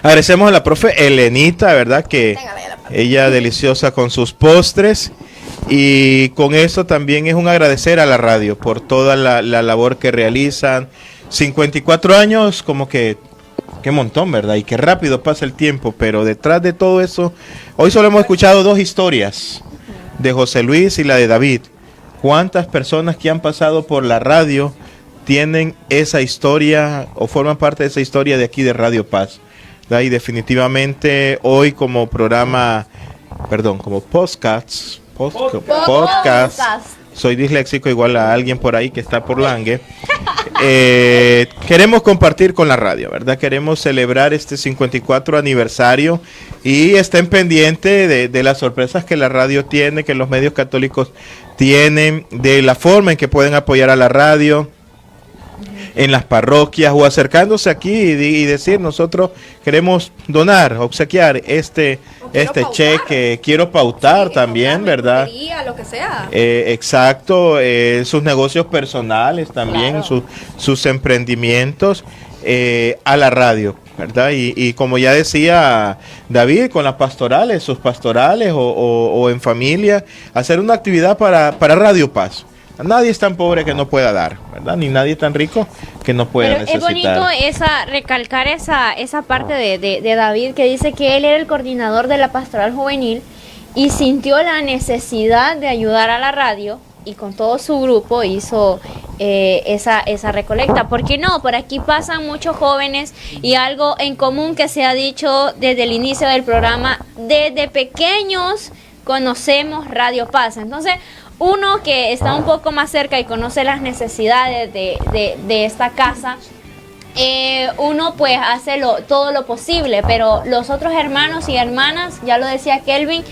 C: agradecemos a la profe Elenita, ¿verdad? Que
E: Téngala ya la parte.
C: ella deliciosa con sus postres. Y con eso también es un agradecer a la radio por toda la labor que realizan. 54 años, como que qué montón, ¿verdad? Y qué rápido pasa el tiempo, pero detrás de todo eso, hoy solo hemos escuchado dos historias, de José Luis y la de David. ¿Cuántas personas que han pasado por la radio tienen esa historia o forman parte de esa historia de aquí de Radio Paz? ¿Verdad? Y definitivamente hoy como programa, como podcast, soy disléxico igual a alguien por ahí que está por Lange. Queremos compartir con la radio, ¿verdad? Queremos celebrar este 54 aniversario y estén pendientes de las sorpresas que la radio tiene, que los medios católicos tienen, de la forma en que pueden apoyar a la radio en las parroquias o acercándose aquí y decir, nosotros queremos donar, obsequiar este
E: pautar.
C: cheque, quiero pautar
E: Sí,
C: también,
E: comprarme
C: ¿verdad?
E: frutería, lo que sea.
C: Exacto, sus negocios personales también,
E: Claro.
C: sus emprendimientos a la radio, ¿verdad? Y como ya decía David, con las pastorales, sus pastorales o en familia, hacer una actividad para Radio Paz. Nadie es tan pobre que no pueda dar, ¿verdad? Ni nadie tan rico que no pueda
B: Pero es
C: necesitar.
B: bonito recalcar esa parte de David que dice que él era el coordinador de la pastoral juvenil y sintió la necesidad de ayudar a la radio y con todo su grupo hizo esa recolecta. ¿Por qué no? Por aquí pasan muchos jóvenes y algo en común que se ha dicho desde el inicio del programa, desde pequeños conocemos Radio Paz. Entonces, uno que está un poco más cerca y conoce las necesidades de esta casa, uno pues hace todo lo posible, pero los otros hermanos y hermanas, ya lo decía Kelvin,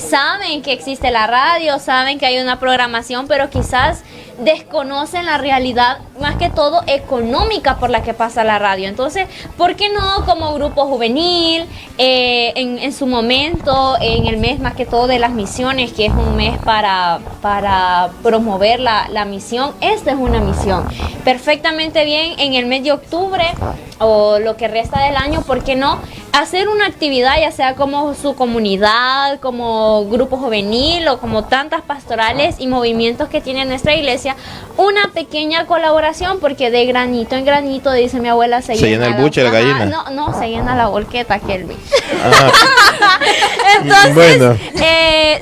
B: saben que existe la radio, saben que hay una programación, pero quizás desconocen la realidad, más que todo económica por la que pasa la radio. Entonces, ¿por qué no como grupo juvenil, en su momento, en el mes más que todo de las misiones, que es un mes para promover la misión? Esta es una misión perfectamente bien en el mes de octubre o lo que resta del año, ¿por qué no? Hacer una actividad, ya sea como su comunidad, como grupo juvenil o como tantas pastorales y movimientos que tiene nuestra iglesia, una pequeña colaboración, porque de granito en granito, dice mi abuela, se
C: llena el buche, la gallina.
B: No, se llena la volqueta, Kelvin.
C: Ah,
B: Entonces,
C: bueno.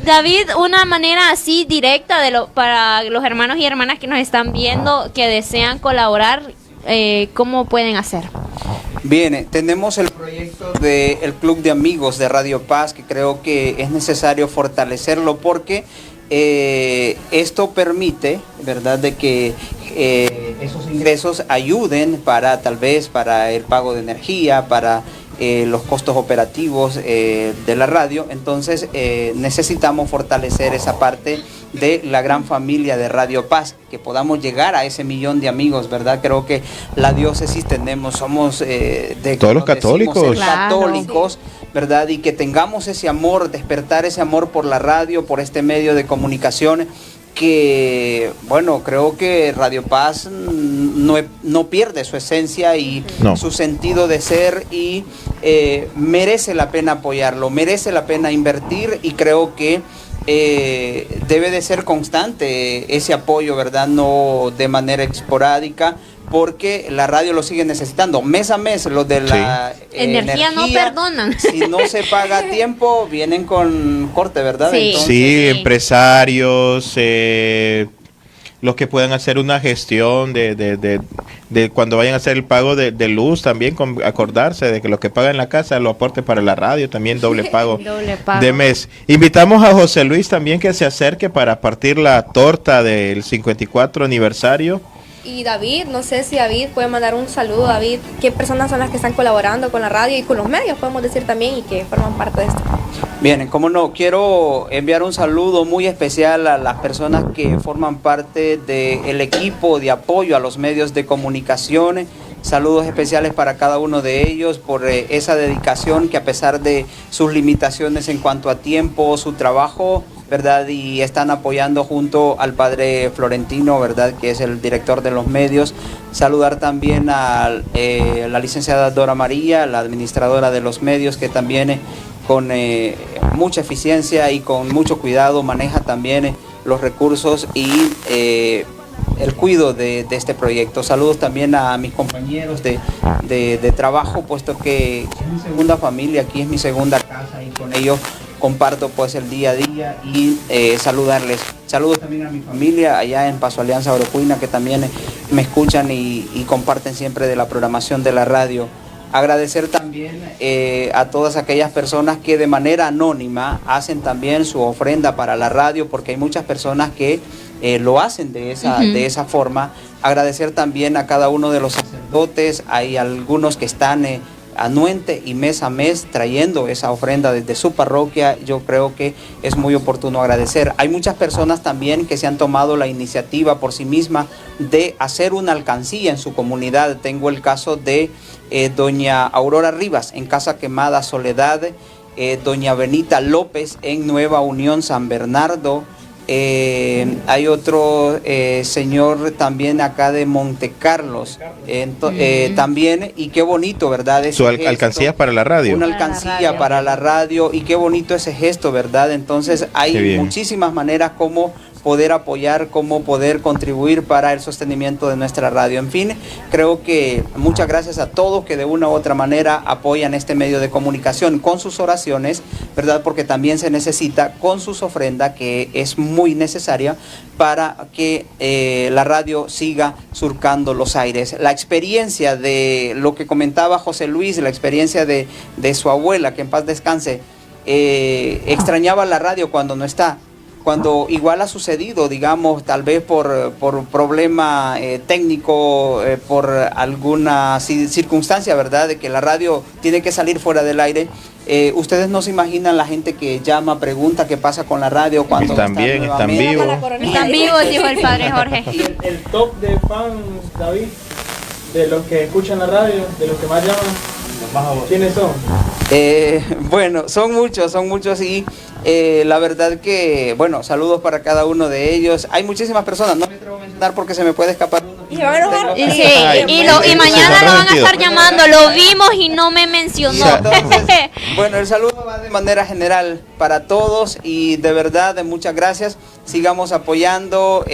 B: David, una manera así directa para los hermanos y hermanas que nos están viendo, que desean colaborar, ¿cómo pueden hacer?
F: Bien, tenemos el proyecto del Club de Amigos de Radio Paz, que creo que es necesario fortalecerlo porque esto permite, ¿verdad?, de que esos ingresos ayuden tal vez para el pago de energía, para los costos operativos de la radio. Entonces necesitamos fortalecer esa parte de la gran familia de Radio Paz, que podamos llegar a ese 1.000.000 de amigos, ¿verdad? Creo que la diócesis somos de
C: todos los
F: como decimos,
C: católicos.
F: católicos, ¿verdad? Y que tengamos ese amor, despertar ese amor por la radio, por este medio de comunicación, que, bueno, creo que Radio Paz no pierde su esencia y
C: No.
F: su sentido de ser, y merece la pena apoyarlo, merece la pena invertir, y creo que debe de ser constante ese apoyo, ¿verdad? No de manera esporádica, porque la radio lo sigue necesitando. Mes a mes, los de la
B: energía no perdonan.
F: Si no se paga a tiempo, vienen con corte, ¿verdad?
B: Sí.
F: Entonces,
C: Sí, empresarios, los que puedan hacer una gestión de cuando vayan a hacer el pago de luz también, acordarse de que lo que pagan en la casa lo aporte para la radio, también doble pago,
B: Doble pago.
C: de mes. Invitamos a José Luis también que se acerque para partir la torta del 54 aniversario.
E: Y David, no sé si David puede mandar un saludo. David, ¿qué personas son las que están colaborando con la radio y con los medios, podemos decir también, y que forman parte de esto?
F: bien, como no, quiero enviar un saludo muy especial a las personas que forman parte del equipo de apoyo a los medios de comunicación. Saludos especiales para cada uno de ellos por esa dedicación que, a pesar de sus limitaciones en cuanto a tiempo, su trabajo, ¿verdad? Y están apoyando junto al padre Florentino, ¿verdad? Que es el director de los medios. Saludar también a la licenciada Dora María, la administradora de los medios, que también con mucha eficiencia y con mucho cuidado maneja también los recursos y el cuidado de este proyecto. Saludos también a mis compañeros de trabajo, puesto que es mi segunda familia, aquí es mi segunda casa, y con ellos comparto pues el día a día, y saludarles. Saludos también a mi familia allá en Paso Alianza, Orocuina, que también me escuchan y comparten siempre de la programación de la radio. Agradecer también a todas aquellas personas que de manera anónima hacen también su ofrenda para la radio, porque hay muchas personas que lo hacen de esa forma. Agradecer también a cada uno de los sacerdotes. Hay algunos que están anuente y mes a mes trayendo esa ofrenda desde su parroquia. Yo creo que es muy oportuno agradecer. Hay muchas personas también que se han tomado la iniciativa por sí mismas de hacer una alcancía en su comunidad. Tengo el caso de doña Aurora Rivas en Casa Quemada Soledad, doña Benita López en Nueva Unión San Bernardo. Hay otro señor también acá de Monte Carlos, también, y qué bonito, ¿verdad?
C: Su alcancía para la radio.
F: Una alcancía para la radio, y qué bonito ese gesto, ¿verdad? Entonces hay muchísimas maneras como poder apoyar, cómo poder contribuir para el sostenimiento de nuestra radio. En fin, creo que muchas gracias a todos que de una u otra manera apoyan este medio de comunicación con sus oraciones, ¿verdad? Porque también se necesita con sus ofrendas, que es muy necesaria para que la radio siga surcando los aires. La experiencia de lo que comentaba José Luis, la experiencia de su abuela, que en paz descanse, extrañaba la radio cuando no está. Cuando igual ha sucedido, digamos, tal vez por problema técnico, por alguna circunstancia, ¿verdad?, de que la radio tiene que salir fuera del aire. Ustedes no se imaginan la gente que llama, pregunta qué pasa con la radio cuando
C: están vivos.
B: Están vivos, dijo el padre Jorge.
G: El top de fans, David, de los que escuchan la radio, de los que más llaman, ¿quiénes son?
F: Bueno, son muchos, y la verdad que, bueno, saludos para cada uno de ellos. Hay muchísimas personas, no me atrevo a mencionar porque se me puede escapar uno.
B: Y mañana lo van a estar llamando, lo vimos y no me mencionó.
F: Entonces, bueno, el saludo va de manera general para todos, y de verdad, muchas gracias. Sigamos apoyando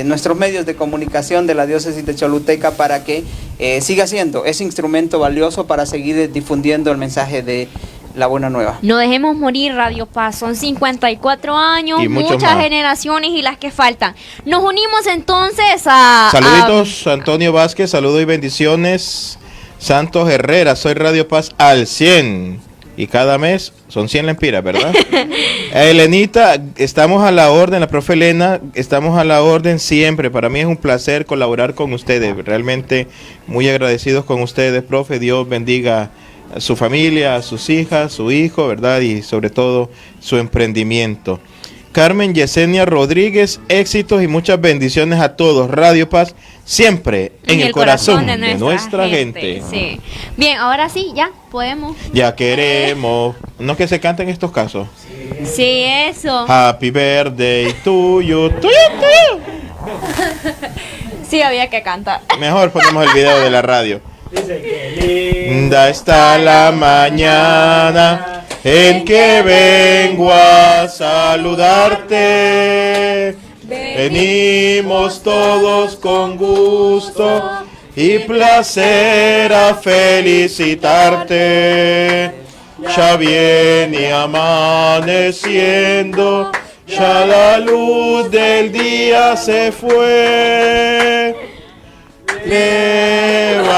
F: nuestros medios de comunicación de la diócesis de Choluteca para que siga siendo ese instrumento valioso para seguir difundiendo el mensaje de la buena nueva.
B: No dejemos morir Radio Paz, son 54 años,
C: y
B: muchas generaciones y las que faltan. Nos unimos entonces a...
C: Saluditos, Antonio Vázquez, saludos y bendiciones. Santos Herrera, soy Radio Paz al 100. Y cada mes son 100 lempiras, ¿verdad? Elenita, estamos a la orden, la profe Elena, estamos a la orden siempre. Para mí es un placer colaborar con ustedes. Realmente muy agradecidos con ustedes, profe. Dios bendiga a su familia, a sus hijas, su hijo, ¿verdad? Y sobre todo su emprendimiento. Carmen Yesenia Rodríguez, éxitos y muchas bendiciones a todos. Radio Paz, siempre en el corazón de nuestra gente.
B: Sí. Bien, ahora sí, ya podemos.
C: Ya queremos. No que se canten estos casos.
B: Sí, eso.
C: Happy birthday to you.
B: Sí, había que cantar.
C: Mejor ponemos el video de la radio.
G: Dice que
C: Linda está la mañana en que vengo a saludarte. Venimos todos con gusto y placer a felicitarte. Ya viene amaneciendo, ya la luz del día se fue. Levántate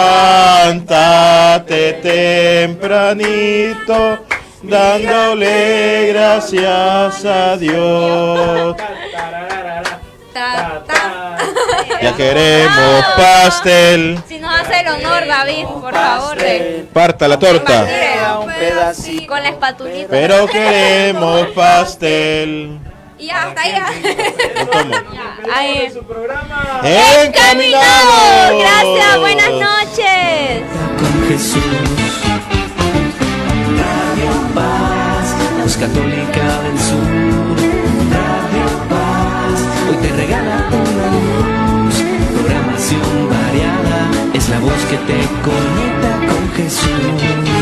C: tempranito, dándole gracias a Dios. Ya queremos pastel.
B: Si nos hace el honor, David, por favor, de
C: Parta la torta.
F: Un pedacito.
B: con la espatulita.
C: Pero queremos pastel.
E: Y ya, hasta ahí.
C: Lo tomo.
B: Ahí.
G: Su programa.
B: ¡Encaminados! Gracias, buenas noches.
A: Con Jesús. Radio Paz, la voz católica del sur. Radio Paz, hoy te regala una luz. Programación variada, es la voz que te conecta con Jesús.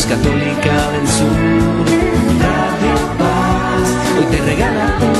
A: Católica del Sur, Radio Paz, hoy te regala